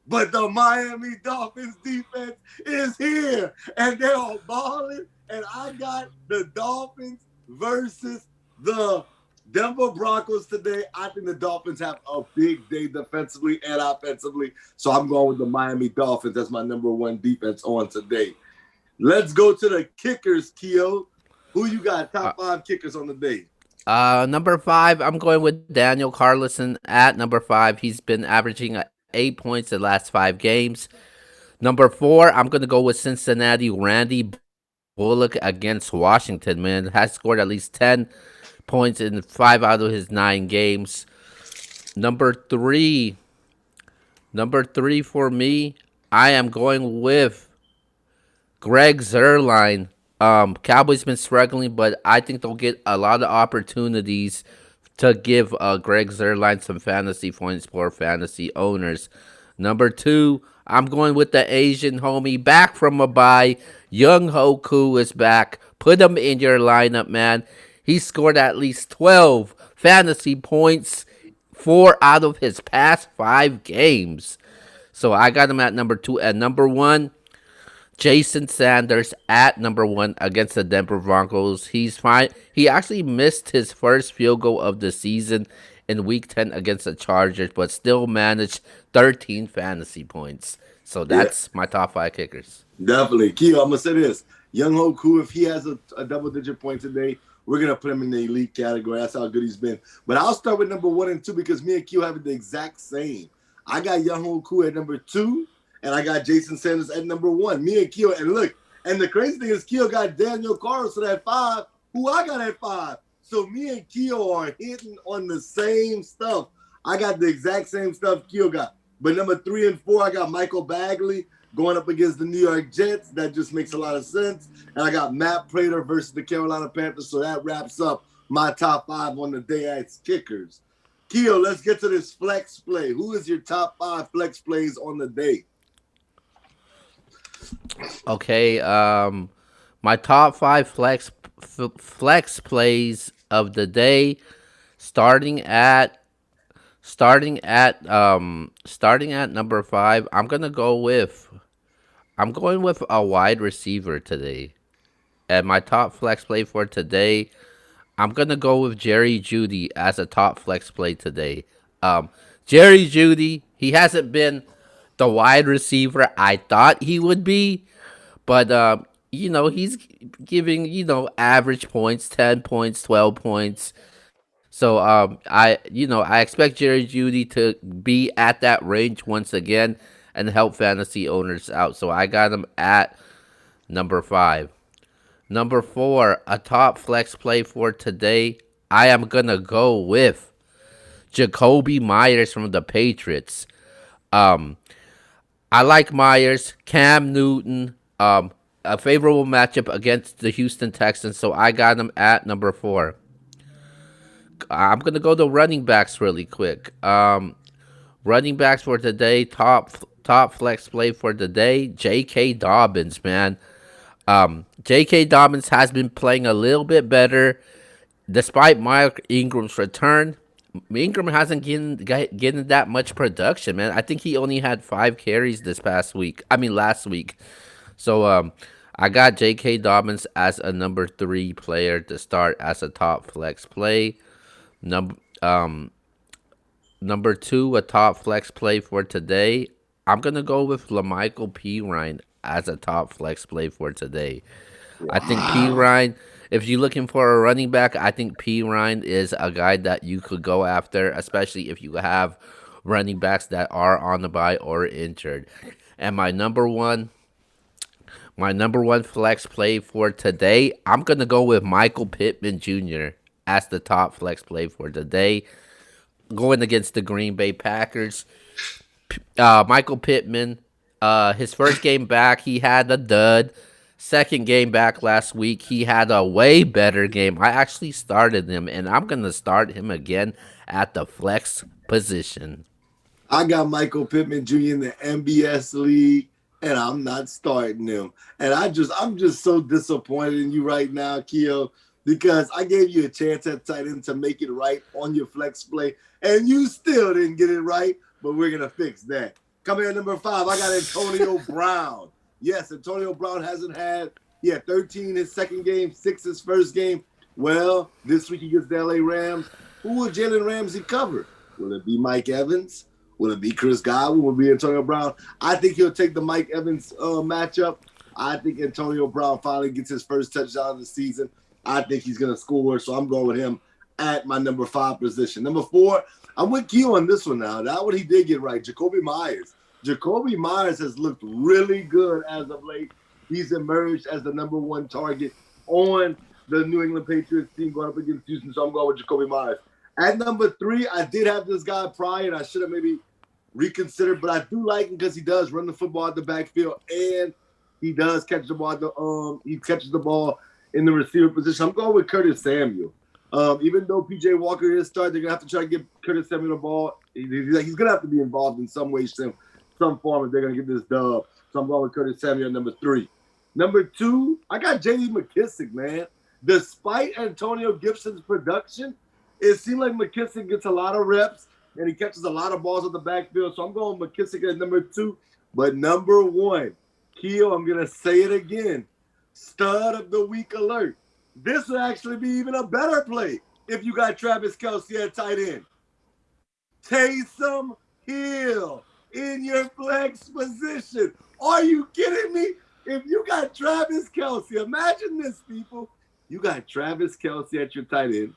[SPEAKER 1] But the Miami Dolphins defense is here. And they're all balling. And I got the Dolphins versus the Denver Broncos today. I think the Dolphins have a big day defensively and offensively. So I'm going with the Miami Dolphins. That's my number one defense on today. Let's go to the kickers, Keo. Who you got?
[SPEAKER 2] Uh,
[SPEAKER 1] Top five kickers on the day.
[SPEAKER 2] Number five, I'm going with Daniel Carlson at number five. He's been averaging 8 points the last 5 games. Number four, I'm going to go with Cincinnati Randy Bullock against Washington, man. Has scored at least 10 points in 5 out of his 9 games. Number three, number three for me, I am going with Greg Zerline. Cowboys been struggling, but I think they'll get a lot of opportunities to give Greg Zerline some fantasy points for fantasy owners. Number two, I'm going with the Asian homie back from a bye. Young Hoku is back. Put him in your lineup, man. He scored at least 12 fantasy points 4 out of his past 5 games. So I got him at number two. At number one, Jason Sanders at number one against the Denver Broncos. He's fine. He actually missed his first field goal of the season in Week 10 against the Chargers, but still managed 13 fantasy points. So
[SPEAKER 1] Yeah,
[SPEAKER 2] that's my top five kickers.
[SPEAKER 1] definitely. Keo, I'm going to say this. Young Hoku, if he has a double-digit point today, we're going to put him in the elite category. That's how good he's been. But I'll start with number one and two because me and Keo have it the exact same. I got Young Hoku at number two, and I got Jason Sanders at number one. Me and Keo, and look, and the crazy thing is Keo got Daniel Carlson at five, who I got at five. So me and Keo are hitting on the same stuff. I got the exact same stuff Keo got. But number three and four, I got Michael Bagley going up against the New York Jets. That just makes a lot of sense. And I got Matt Prater versus the Carolina Panthers. So that wraps up my top five on the day as kickers. Keo, let's get to this flex play. Who is your top five flex plays on the day?
[SPEAKER 2] Okay, my top five flex plays of the day, starting at starting at number five. I'm going with a wide receiver today. And my top flex play for today, I'm gonna go with Jerry Judy as a top flex play today. Um, Jerry Judy, he hasn't been the wide receiver I thought he would be, but he's giving average points, 10 points, 12 points. So I expect Jerry Judy to be at that range once again and help fantasy owners out. So I got him at number five. Number four, a top flex play for today. I am gonna go with Jacoby Myers from the Patriots. Um, I like Myers, Cam Newton, a favorable matchup against the Houston Texans, so I got him at number 4. I'm gonna go to running backs really quick. Running backs for today, top flex play for today, J.K. Dobbins, man. J.K. Dobbins has been playing a little bit better despite Mark Ingram's return. Ingram hasn't getting that much production, man. I think he only had 5 carries this past week. I mean last week. So I got J.K. Dobbins as a number 3 player to start as a top flex play. Number number 2, a top flex play for today. I'm gonna go with Lamichael P. Ryan as a top flex play for today. I think P.
[SPEAKER 1] Wow.
[SPEAKER 2] Ryan, if you're looking for a running back, I think P. Ryan is a guy that you could go after, especially if you have running backs that are on the bye or injured. And my number one flex play for today, I'm gonna go with Michael Pittman Jr. as the top flex play for today, going against the Green Bay Packers. Michael Pittman, his first game back, he had a dud. Second game back last week, he had a way better game. I actually started him, and I'm gonna start him again at the flex position.
[SPEAKER 1] I got Michael Pittman Jr. in the MBS league, and I'm not starting him. And I'm just so disappointed in you right now, Keo, because I gave you a chance at tight end to make it right on your flex play, and you still didn't get it right. But we're gonna fix that. Coming in number 5, I got Antonio Brown. Yes, Antonio Brown hasn't had. He had 13 his second game, 6 his first game. Well, this week he gets the LA Rams. Who will Jalen Ramsey cover? Will it be Mike Evans? Will it be Chris Godwin? Will it be Antonio Brown? I think he'll take the Mike Evans matchup. I think Antonio Brown finally gets his first touchdown of the season. I think he's going to score, so I'm going with him at my number 5 position. Number 4, I'm with Q on this one now. That one he did get right. Jacoby Myers. Jacoby Myers has looked really good as of late. He's emerged as the number 1 target on the New England Patriots team going up against Houston, so I'm going with Jacoby Myers. At number 3, I did have this guy prior, and I should have maybe reconsidered, but I do like him because he does run the football at the backfield and he does catch the ball. He catches the ball in the receiver position. I'm going with Curtis Samuel. Even though PJ Walker is starting, they're gonna have to try to give Curtis Samuel the ball. He's gonna have to be involved in some way, some form, if they're gonna get this dub. So I'm going with Curtis Samuel number 3. Number 2, I got J.D. McKissick, man. Despite Antonio Gibson's production, it seemed like McKissick gets a lot of reps and he catches a lot of balls on the backfield. So I'm going McKissick at number 2. But number 1, Keo, I'm going to say it again. Stud of the week alert. This would actually be even a better play if you got Travis Kelce at tight end. Taysom Hill in your flex position. Are you kidding me? If you got Travis Kelce, imagine this, people. You got Travis Kelce at your tight end.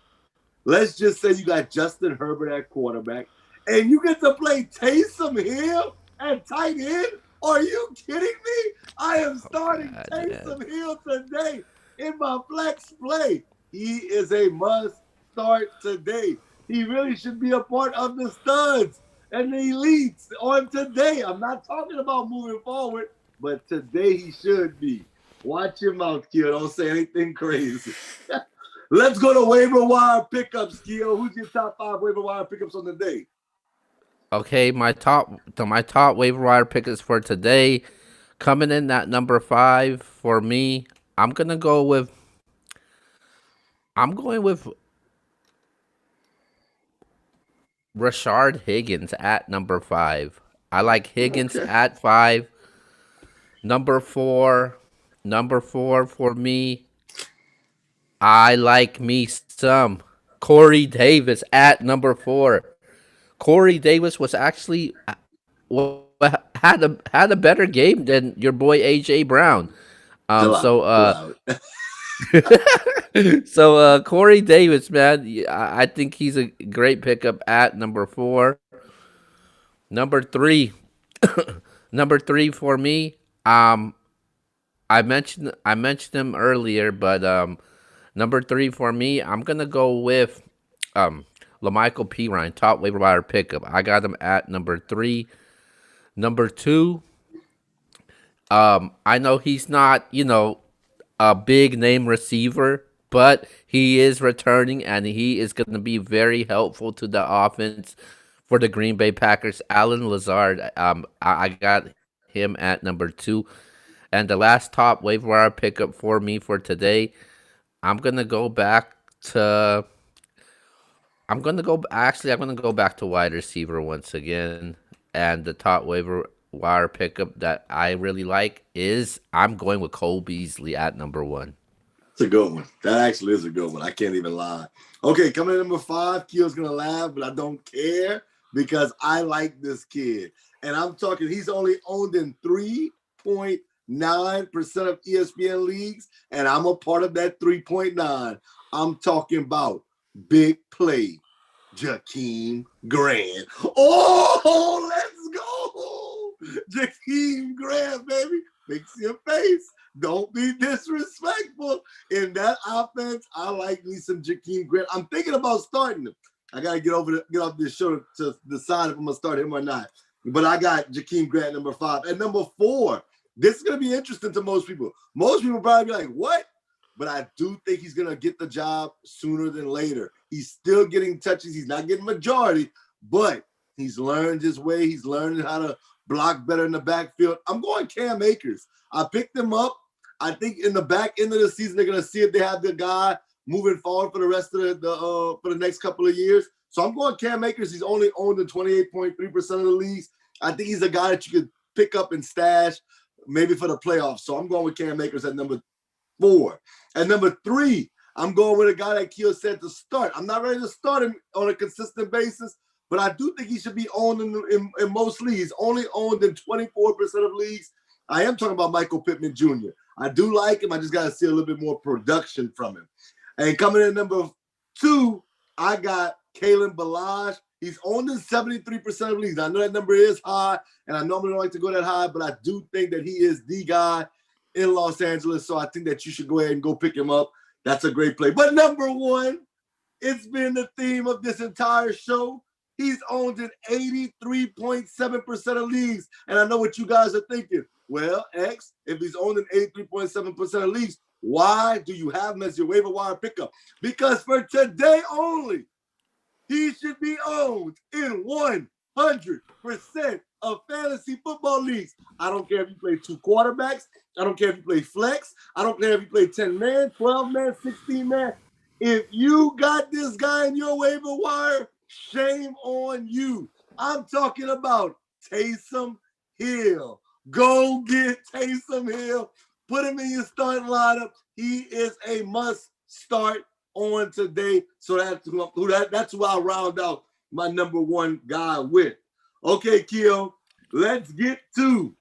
[SPEAKER 1] Let's just say you got Justin Herbert at quarterback, and you get to play Taysom Hill at tight end? Are you kidding me? I am starting Taysom Hill today in my flex play. He is a must start today. He really should be a part of the studs and the elites on today. I'm not talking about moving forward, but today he should be. Watch your mouth, Keo. Don't say anything crazy. Let's go to waiver wire pickups, Keo. Who's your top 5 waiver wire pickups on the day?
[SPEAKER 2] Okay, my top waiver wire pickers for today, coming in at number 5 for me. I'm going with Rashard Higgins at number 5. I like Higgins
[SPEAKER 1] Okay.
[SPEAKER 2] at 5. Number 4, number 4 for me. I like me some Corey Davis at number 4. Corey Davis was actually had a better game than your boy AJ Brown. Um,
[SPEAKER 1] Chill out.
[SPEAKER 2] so
[SPEAKER 1] Chill
[SPEAKER 2] uh,
[SPEAKER 1] out.
[SPEAKER 2] Corey Davis, man, I think he's a great pickup at number 4. Number 3, number 3 for me. Um, I mentioned him earlier, but Number three for me, I'm gonna go with um Lamichael P. Ryan, top waiver wire pickup. I got him at number three. Number two, I know he's not, a big name receiver, but he is returning and he is going to be very helpful to the offense for the Green Bay Packers. Alan Lazard, I got him at number two. And the last top waiver wire pickup for me for today, I'm going to go back to. I'm gonna go back to wide receiver once again, and the top waiver wire pickup that I really like is I'm going with Cole Beasley at number one.
[SPEAKER 1] It's a good one. That actually is a good one. I can't even lie. Okay, coming in number 5, Keel's gonna laugh, but I don't care because I like this kid. And I'm talking, he's only owned in 3.9% of ESPN leagues, and I'm a part of that 3.9. I'm talking about big play, Jakeem Grant. Oh, let's go! Jakeem Grant, baby. Fix your face. Don't be disrespectful. In that offense, I like me some Jakeem Grant. I'm thinking about starting him. I gotta get off this show to decide if I'm gonna start him or not. But I got Jakeem Grant number 5. And number 4, this is gonna be interesting to most people. Most people probably be like, what? But I do think he's gonna get the job sooner than later. He's still getting touches. He's not getting majority, but he's learned his way. He's learning how to block better in the backfield. I'm going Cam Akers. I picked him up. I think in the back end of the season, they're gonna see if they have the guy moving forward for the rest of for the next couple of years. So I'm going Cam Akers. He's only owned in 28.3% of the leagues. I think he's a guy that you could pick up and stash maybe for the playoffs. So I'm going with Cam Akers at number 4. And number 3, I'm going with a guy that Keel said to start. I'm not ready to start him on a consistent basis, but I do think he should be owned in most leagues. Only owned in 24% of leagues. I am talking about Michael Pittman Jr. I do like him. I just got to see a little bit more production from him. And coming in number 2, I got Kalen Ballage. He's owned in 73% of leagues. I know that number is high, and I normally don't like to go that high, but I do think that he is the guy in Los Angeles, so I think that you should go ahead and go pick him up. That's a great play. But number 1, it's been the theme of this entire show. He's owned in 83.7% of leagues. And I know what you guys are thinking. Well, X, if he's owned in 83.7% of leagues, why do you have him as your waiver wire pickup? Because for today only, he should be owned in 100% of fantasy football leagues. I don't care if you play 2 quarterbacks. I don't care if you play flex. I don't care if you play 10-man, 12-man, 16-man. If you got this guy in your waiver wire, shame on you. I'm talking about Taysom Hill. Go get Taysom Hill. Put him in your starting lineup. He is a must start on today. So that's who I'll round out my number 1 guy with. Okay, Keel, let's get to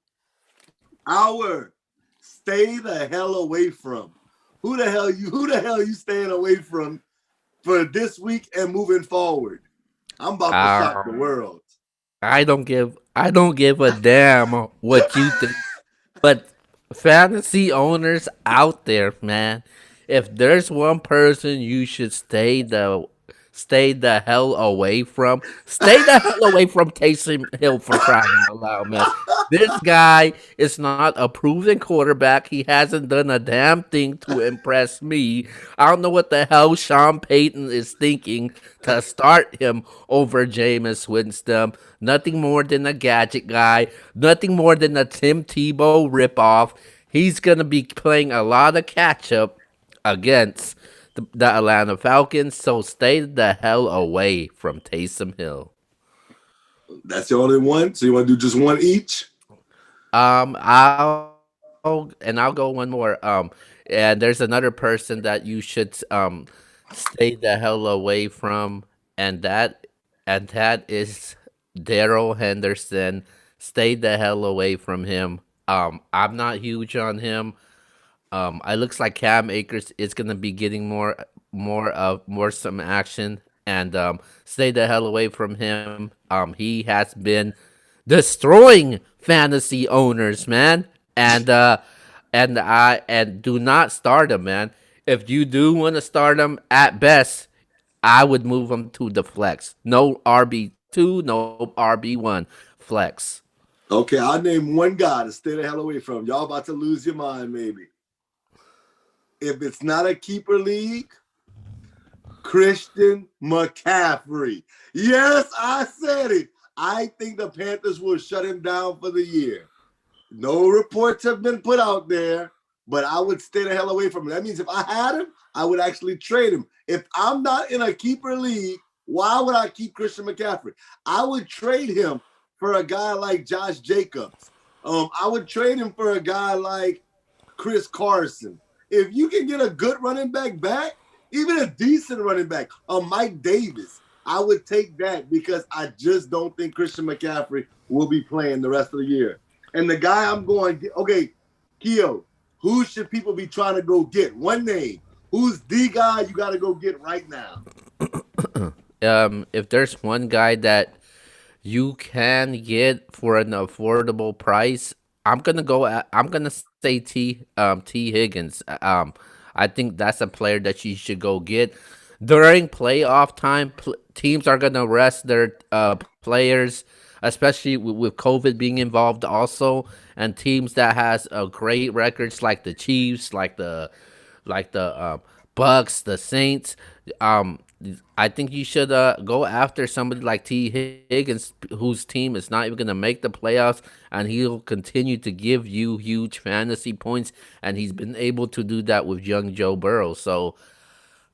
[SPEAKER 1] our stay the hell away from. Who the hell you staying away from for this week and moving forward? I'm about to shock the world.
[SPEAKER 2] I don't give a damn what you think. But fantasy owners out there, man, if there's one person you should stay the hell away from, stay the hell away from Taysom Hill, for crying out loud, man. This guy is not a proven quarterback. He hasn't done a damn thing to impress me. I don't know what the hell Sean Payton is thinking to start him over Jameis Winston. Nothing more than a gadget guy. Nothing more than a Tim Tebow ripoff. He's going to be playing a lot of catch up against the Atlanta Falcons, so stay the hell away from Taysom Hill.
[SPEAKER 1] That's the only one? So you want to do just one each?
[SPEAKER 2] I'll go one more. And there's another person that you should stay the hell away from, and that is Daryl Henderson. Stay the hell away from him. I'm not huge on him. It looks like Cam Akers is gonna be getting more some action, and stay the hell away from him. He has been destroying fantasy owners, man, and do not start him, man. If you do want to start him, at best, I would move him to the flex. No RB2, no RB1. Flex.
[SPEAKER 1] Okay, I'll name one guy to stay the hell away from. Y'all about to lose your mind, maybe. If it's not a keeper league, Christian McCaffrey. Yes, I said it. I think the Panthers will shut him down for the year. No reports have been put out there, but I would stay the hell away from him. That means if I had him, I would actually trade him. If I'm not in a keeper league, why would I keep Christian McCaffrey? I would trade him for a guy like Josh Jacobs. I would trade him for a guy like Chris Carson. If you can get a good running back, even a decent running back, a Mike Davis, I would take that because I just don't think Christian McCaffrey will be playing the rest of the year. And the guy I'm going, okay, Keo, who should people be trying to go get? One name. Who's the guy you got to go get right now?
[SPEAKER 2] If there's one guy that you can get for an affordable price, I'm gonna say T Higgins. I think that's a player that you should go get during playoff time. Teams are gonna rest their players, especially with COVID being involved also, and teams that has great records like the Chiefs, like the Bucks, the Saints. Um, I think you should go after somebody like T Higgins, whose team is not even going to make the playoffs, and he'll continue to give you huge fantasy points. And he's been able to do that with young Joe Burrow. So,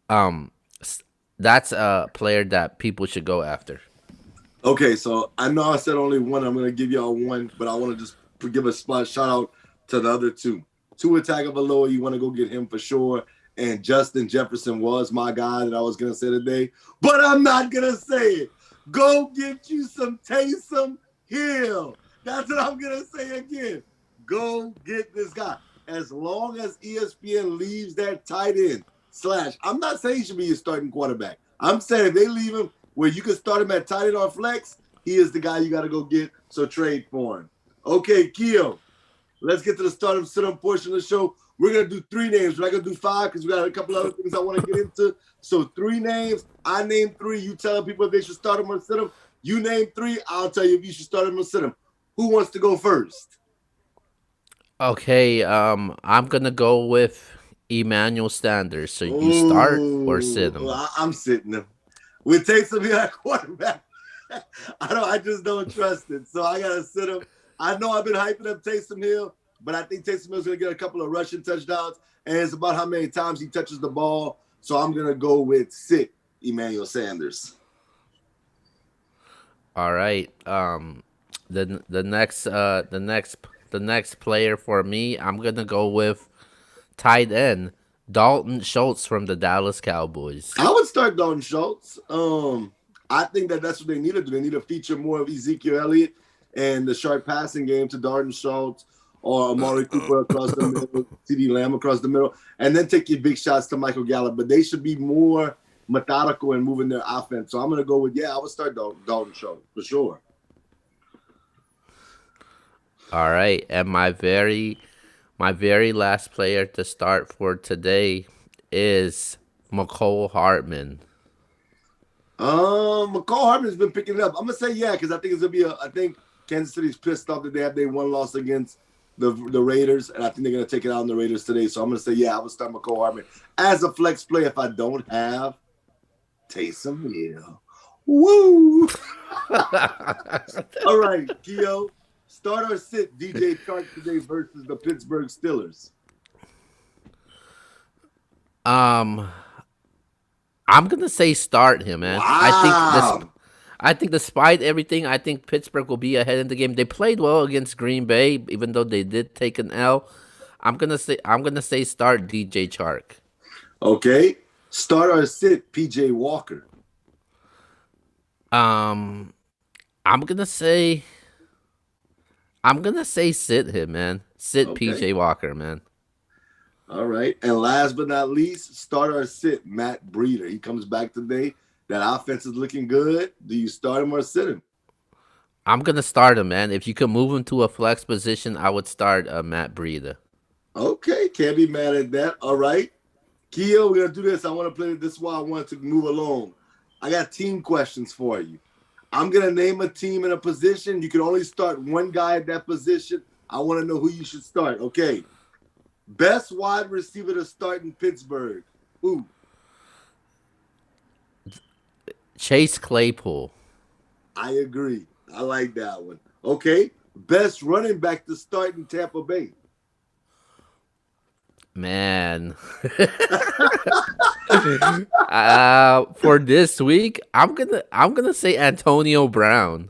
[SPEAKER 2] um, that's a player that people should go after.
[SPEAKER 1] Okay, so I know I said only one. I'm going to give y'all one, but I want to just give a spot shout out to the other two. Tua Tagovailoa, you want to go get him for sure. And Justin Jefferson was my guy that I was going to say today, but I'm not going to say it. Go get you some Taysom Hill. That's what I'm going to say again. Go get this guy. As long as ESPN leaves that tight end slash, I'm not saying he should be your starting quarterback. I'm saying if they leave him where you can start him at tight end or flex, he is the guy you got to go get. So trade for him. Okay, Keo, let's get to the start of sit-up portion of the show. We're going to do 3 names. We're not going to do 5 because we got a couple other things I want to get into. So 3 names. I name 3. You tell people if they should start them or sit them. You name 3. I'll tell you if you should start them or sit them. Who wants to go first?
[SPEAKER 2] Okay, I'm gonna go with Emmanuel Sanders. So you start or sit him.
[SPEAKER 1] Oh, I'm sitting him. With Taysom Hill at quarterback, I just don't trust it. So I gotta sit him. I know I've been hyping up Taysom Hill, but I think Taysom Hill's gonna get a couple of rushing touchdowns, and it's about how many times he touches the ball. So I'm gonna go with sit Emmanuel Sanders.
[SPEAKER 2] All right. The next player for me, I'm gonna go with tight end Dalton Schultz from the Dallas Cowboys.
[SPEAKER 1] I would start Dalton Schultz. I think that's what they need to do. They need to feature more of Ezekiel Elliott and the sharp passing game to Dalton Schultz or Amari Cooper across the middle, CD Lamb across the middle, and then take your big shots to Michael Gallup. But they should be more methodical in moving their offense. So I'm going to go with, I would start Dalton Schultz for sure.
[SPEAKER 2] All right, and my very last player to start for today is McCole Hartman.
[SPEAKER 1] McCall Hartman's been picking it up. I'm gonna say because I think it's gonna be I think Kansas City's pissed off that they have their one loss against the Raiders, and I think they're gonna take it out on the Raiders today. So I'm gonna say I would start McCall Hartman as a flex play if I don't have Taysom Hill. Woo! All right, Keo, start or sit DJ Chark today versus the Pittsburgh Steelers.
[SPEAKER 2] Um, I'm gonna say start him, man.
[SPEAKER 1] Wow.
[SPEAKER 2] I think despite everything, I think Pittsburgh will be ahead in the game. They played well against Green Bay, even though they did take an L. I'm gonna say start DJ Chark.
[SPEAKER 1] Okay. Start or sit PJ Walker.
[SPEAKER 2] Um, I'm gonna say I'm gonna say sit him, man. Sit
[SPEAKER 1] Okay.
[SPEAKER 2] PJ Walker, man.
[SPEAKER 1] All right. And last but not least, start or sit Matt Breeder. He comes back today. That offense is looking good. Do you start him or sit him?
[SPEAKER 2] I'm gonna start him, man. If you could move him to a flex position, I would start Matt Breida.
[SPEAKER 1] Okay. Can't be mad at that. All right. Keo, we're gonna do this. I want to play this. This is why I want to move along. I got team questions for you. I'm gonna name a team in a position. You can only start one guy at that position. I want to know who you should start. Okay. Best wide receiver to start in Pittsburgh. Who?
[SPEAKER 2] Chase Claypool.
[SPEAKER 1] I agree. I like that one. Okay. Best running back to start in Tampa Bay.
[SPEAKER 2] Man. For this week, I'm gonna say Antonio Brown.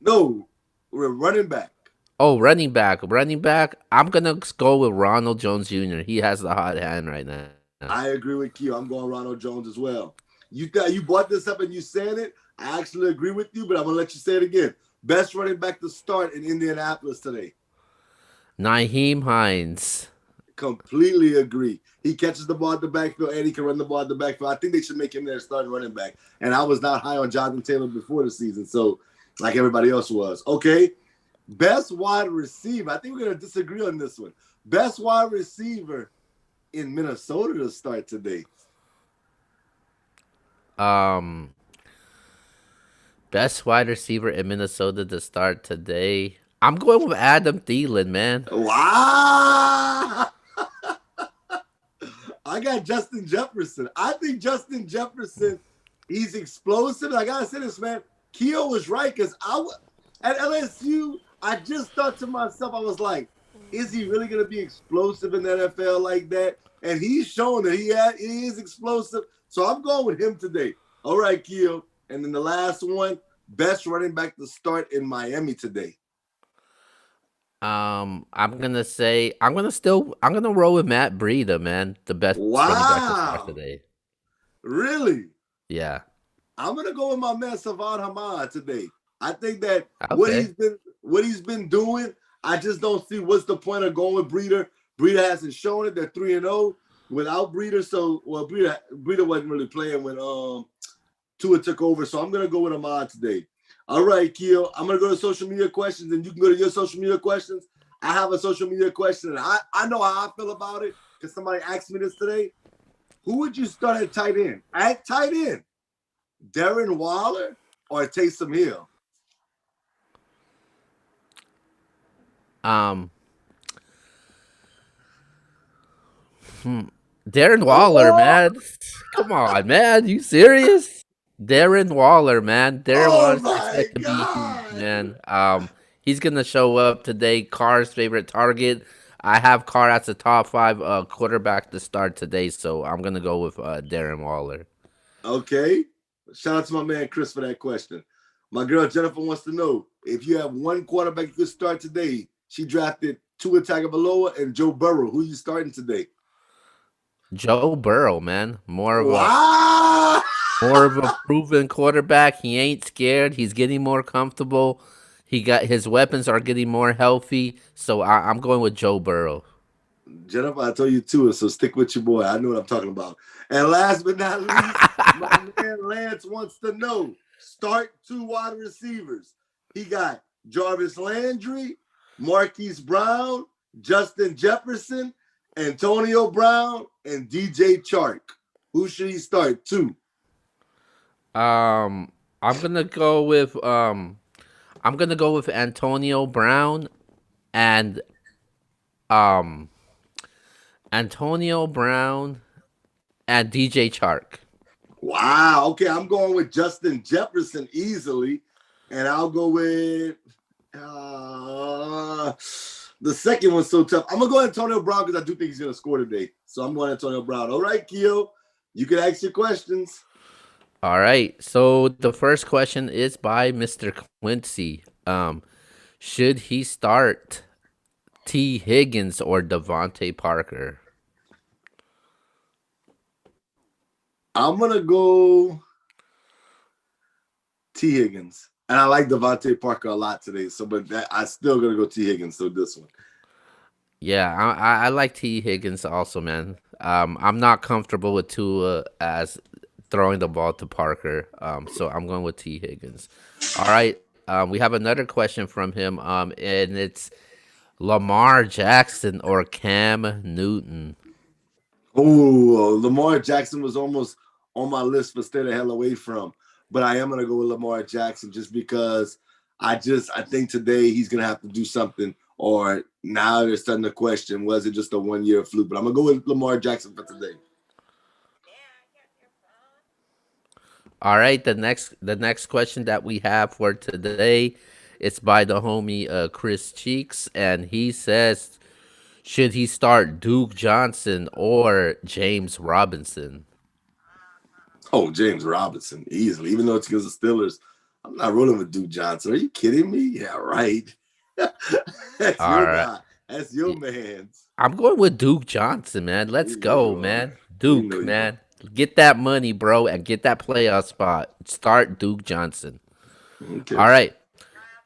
[SPEAKER 1] No, we're running back.
[SPEAKER 2] Oh, running back. Running back. I'm gonna go with Ronald Jones Jr. He has the hot hand right now.
[SPEAKER 1] I agree with you. I'm going Ronald Jones as well. You brought this up and you said it. I actually agree with you, but I'm gonna let you say it again. Best running back to start in Indianapolis today.
[SPEAKER 2] Naheem Hines.
[SPEAKER 1] Completely agree. He catches the ball at the backfield and he can run the ball at the backfield. I think they should make him their starting running back. And I was not high on Jonathan Taylor before the season, so like everybody else was. Okay. Best wide receiver. I think we're gonna disagree on this one. Best wide receiver in Minnesota to start today.
[SPEAKER 2] Um, Best wide receiver in Minnesota to start today. I'm going with Adam Thielen, man.
[SPEAKER 1] Wow. I got Justin Jefferson. I think Justin Jefferson, he's explosive. I gotta say this, man. Keo was right because at LSU, I just thought to myself, I was like, is he really gonna be explosive in the NFL like that? And he's shown that he is explosive. So I'm going with him today. All right, Keo. And then the last one, best running back to start in Miami today.
[SPEAKER 2] I'm gonna roll with Matt Breida, man. The best running back to start
[SPEAKER 1] Wow.
[SPEAKER 2] today.
[SPEAKER 1] Really?
[SPEAKER 2] Yeah.
[SPEAKER 1] I'm gonna go with my man Savon Hamad today. I think that
[SPEAKER 2] Okay.
[SPEAKER 1] what he's been doing, I just don't see what's the point of going with Breeder. Breeder hasn't shown it. They're 3-0 without Breeder. So Breeder wasn't really playing when Tua took over. So I'm gonna go with Hamad today. All right, Keo. I'm gonna go to social media questions, and you can go to your social media questions. I have a social media question, and I know how I feel about it because somebody asked me this today. Who would you start at tight end? At tight end, Darren Waller or Taysom Hill?
[SPEAKER 2] Um. hmm, Darren Waller,
[SPEAKER 1] Oh,
[SPEAKER 2] man. Come on, man. You serious? Darren Waller, man. Darren
[SPEAKER 1] oh
[SPEAKER 2] Waller's
[SPEAKER 1] my
[SPEAKER 2] set to be huge,
[SPEAKER 1] God.
[SPEAKER 2] man. He's gonna show up today. Carr's favorite target. I have Carr as the top five quarterback to start today, so I'm gonna go with Darren Waller.
[SPEAKER 1] Okay. Shout out to my man Chris for that question. My girl Jennifer wants to know if you have one quarterback you could start today. She drafted Tua Tagovailoa and Joe Burrow. Who are you starting today?
[SPEAKER 2] Joe Burrow, man.
[SPEAKER 1] Wow.
[SPEAKER 2] More of a proven quarterback. He ain't scared. He's getting more comfortable. He got his weapons are getting more healthy. So I'm going with Joe Burrow.
[SPEAKER 1] Jennifer, I told you Tua, so stick with your boy. I know what I'm talking about. And last but not least, my man Lance wants to know start two wide receivers. He got Jarvis Landry, Marquise Brown, Justin Jefferson, Antonio Brown, and DJ Chark. Who should he start? Two.
[SPEAKER 2] Um, I'm gonna go with Antonio Brown and um Antonio Brown and DJ Chark.
[SPEAKER 1] Wow. Okay, I'm going with Justin Jefferson easily, and I'll go with the second one's so tough. I'm gonna go Antonio Brown because I do think he's gonna score today. So I'm going Antonio Brown. All right, Keo, you can ask your questions.
[SPEAKER 2] All right. So the first question is by Mr. Quincy. Should he start T. Higgins or Devontae Parker?
[SPEAKER 1] I'm gonna go T. Higgins, and I like Devontae Parker a lot today. So, but I still gonna go T. Higgins. So this one.
[SPEAKER 2] Yeah, I like T. Higgins also, man. I'm not comfortable with Tua as throwing the ball to Parker. So I'm going with T. Higgins. All right. We have another question from him. And it's Lamar Jackson or Cam Newton.
[SPEAKER 1] Oh, Lamar Jackson was almost on my list for stay the hell away from, but I am gonna go with Lamar Jackson just because I think today he's gonna have to do something. Or now they're starting to question, was it just a 1 year fluke? But I'm gonna go with Lamar Jackson for today.
[SPEAKER 2] All right, the next question that we have for today is by the homie Chris Cheeks, and he says, should he start Duke Johnson or James Robinson?
[SPEAKER 1] Oh, James Robinson, easily. Even though it's against the Steelers, I'm not rolling with Duke Johnson. Are you kidding me? Yeah, right. That's
[SPEAKER 2] All
[SPEAKER 1] your
[SPEAKER 2] right,
[SPEAKER 1] guy. That's your man's.
[SPEAKER 2] I'm going with Duke Johnson, man. Let's
[SPEAKER 1] We know
[SPEAKER 2] go,
[SPEAKER 1] you are.
[SPEAKER 2] man.
[SPEAKER 1] We know
[SPEAKER 2] Duke,
[SPEAKER 1] you are.
[SPEAKER 2] man. Get that money, bro, and get that playoff spot. Start Duke Johnson.
[SPEAKER 1] Okay.
[SPEAKER 2] All right.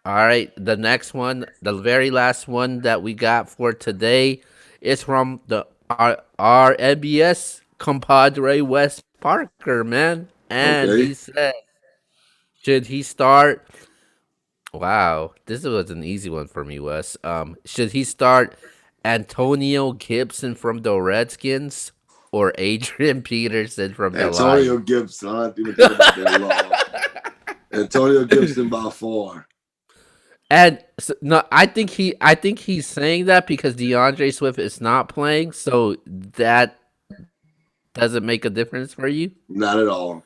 [SPEAKER 2] All right. The next one, the very last one that we got for today is from our NBS compadre Wes Parker, man. And he
[SPEAKER 1] Okay.
[SPEAKER 2] said, should he start? Wow, this was an easy one for me, Wes. Should he start Antonio Gibson from the Redskins or Adrian Peterson from the
[SPEAKER 1] Antonio
[SPEAKER 2] Lions?
[SPEAKER 1] Gibson. I don't have to even think about that long. Antonio Gibson by far.
[SPEAKER 2] And so, no, I think he's saying that because DeAndre Swift is not playing, so that doesn't make a difference for you.
[SPEAKER 1] Not at all.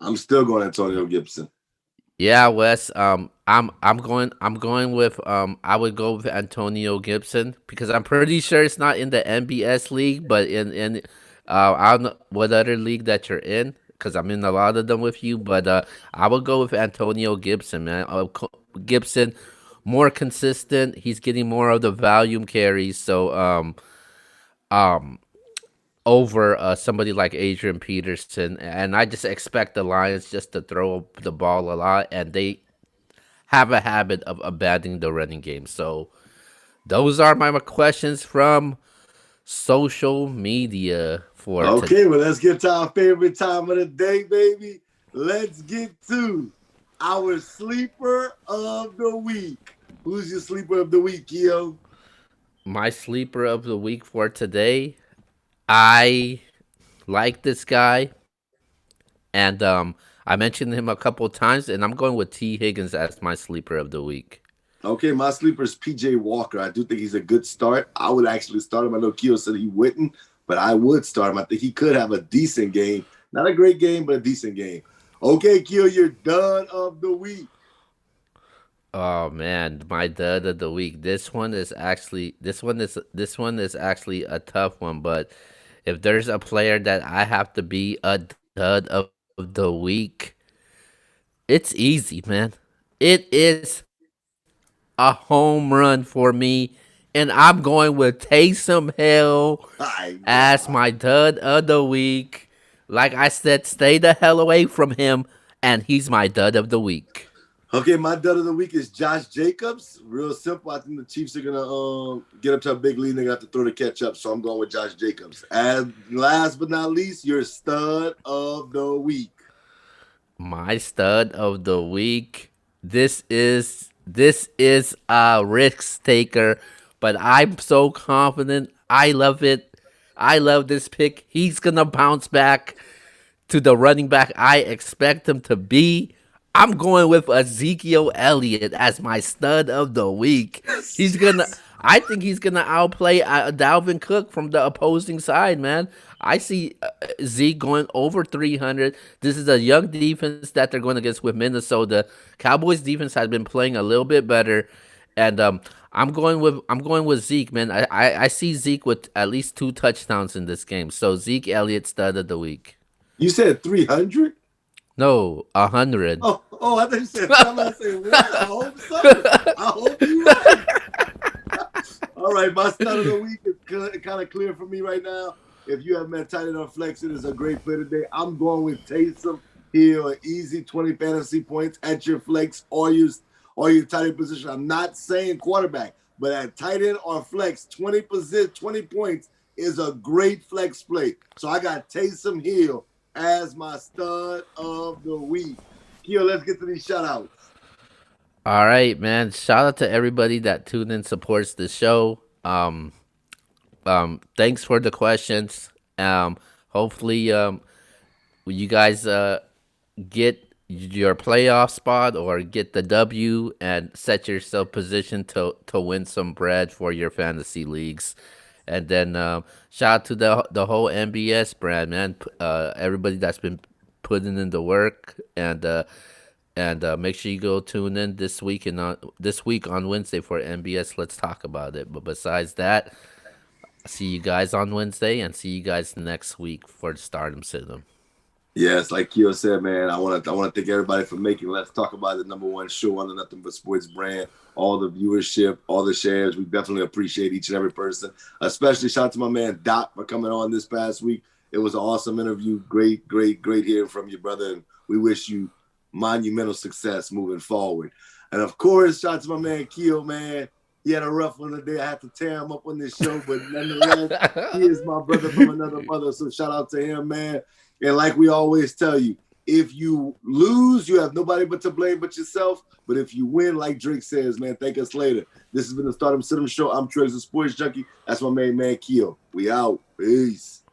[SPEAKER 1] I'm still going Antonio Gibson.
[SPEAKER 2] Yeah, Wes. I'm going with I would go with Antonio Gibson because I'm pretty sure it's not in the NBS league, but in I don't know what other league that you're in because I'm in a lot of them with you, but I would go with Antonio Gibson, man. Gibson more consistent. He's getting more of the volume carries, so um over somebody like Adrian Peterson, and I just expect the Lions just to throw the ball a lot, and they have a habit of abandoning the running game. So those are my questions from social media for today.
[SPEAKER 1] Okay, well, let's get to our favorite time of the day, baby. Let's get to our sleeper of the week. Who's your sleeper of the week, Keo?
[SPEAKER 2] My sleeper of the week for today, I like this guy, and I mentioned him a couple times, and I'm going with T. Higgins as my sleeper of the week.
[SPEAKER 1] Okay, my sleeper is PJ Walker. I do think he's a good start. I would actually start him. I know Keo said he wouldn't, but I would start him. I think he could have a decent game. Not a great game, but a decent game. Okay, Keo, you're done of the week.
[SPEAKER 2] Oh man, my dud of the week. This one is actually a tough one, but if there's a player that I have to be a dud of the week, it's easy, man. It is a home run for me, and I'm going with Taysom Hill as
[SPEAKER 1] My
[SPEAKER 2] my
[SPEAKER 1] God.
[SPEAKER 2] dud of the week. Like I said, stay the hell away from him, and he's my dud of the week.
[SPEAKER 1] Okay, my dud of the week is Josh Jacobs. Real simple. I think the Chiefs are gonna get up to a big lead. They're gonna have to throw the catch up. So I'm going with Josh Jacobs. And last but not least, your stud of the week.
[SPEAKER 2] My stud of the week. This is a risk taker, but I'm so confident. I love it. I love this pick. He's gonna bounce back to the running back I expect him to be. I'm going with Ezekiel Elliott as my stud of the week.
[SPEAKER 1] Yes,
[SPEAKER 2] He's gonna.
[SPEAKER 1] yes.
[SPEAKER 2] I think he's gonna outplay Dalvin Cook from the opposing side, man. I see Zeke going over 300. This is a young defense that they're going against with Minnesota. Cowboys defense has been playing a little bit better, and I'm going with Zeke, man. I see Zeke with at least 2 touchdowns in this game. So Zeke Elliott stud of the week.
[SPEAKER 1] You said 300?
[SPEAKER 2] No, 100.
[SPEAKER 1] Oh, I thought you said I'm gonna say what? I hope so. I hope you're right. All right, my start of the week is kind of clear for me right now. If you have met tight end on flex, it is a great play today. I'm going with Taysom Hill, an easy 20 fantasy points at your flex or your tight end position. I'm not saying quarterback, but at tight end or flex, 20 points is a great flex play. So I got Taysom Hill as my stud of the week. Keo, let's get to these shout outs.
[SPEAKER 2] All right, man. Shout out to everybody that tuned in supports the show. Thanks for the questions. Um, hopefully, you guys get your playoff spot or get the W and set yourself positioned to win some bread for your fantasy leagues. And then shout out to the whole MBS brand, man. Everybody that's been putting in the work, and make sure you go tune in this week on Wednesday for MBS. Let's talk about it. But besides that, see you guys on Wednesday and see you guys next week for the Stardom System.
[SPEAKER 1] Yes, like Keo said, man, I want to thank everybody for making Let's Talk About the number one show on the Nothing But Sports brand. All the viewership, all the shares. We definitely appreciate each and every person. Especially shout out to my man Doc for coming on this past week. It was an awesome interview. Great, great, great hearing from you, brother. And we wish you monumental success moving forward. And of course, shout out to my man Keo, man. He had a rough one today. I had to tear him up on this show, but nonetheless, he is my brother from another mother. So shout out to him, man. And like we always tell you, if you lose, you have nobody but to blame but yourself. But if you win, like Drake says, man, thank us later. This has been the Stardom Cinema Show. I'm Triggs, the Sports Junkie. That's my main man, Keo. We out. Peace.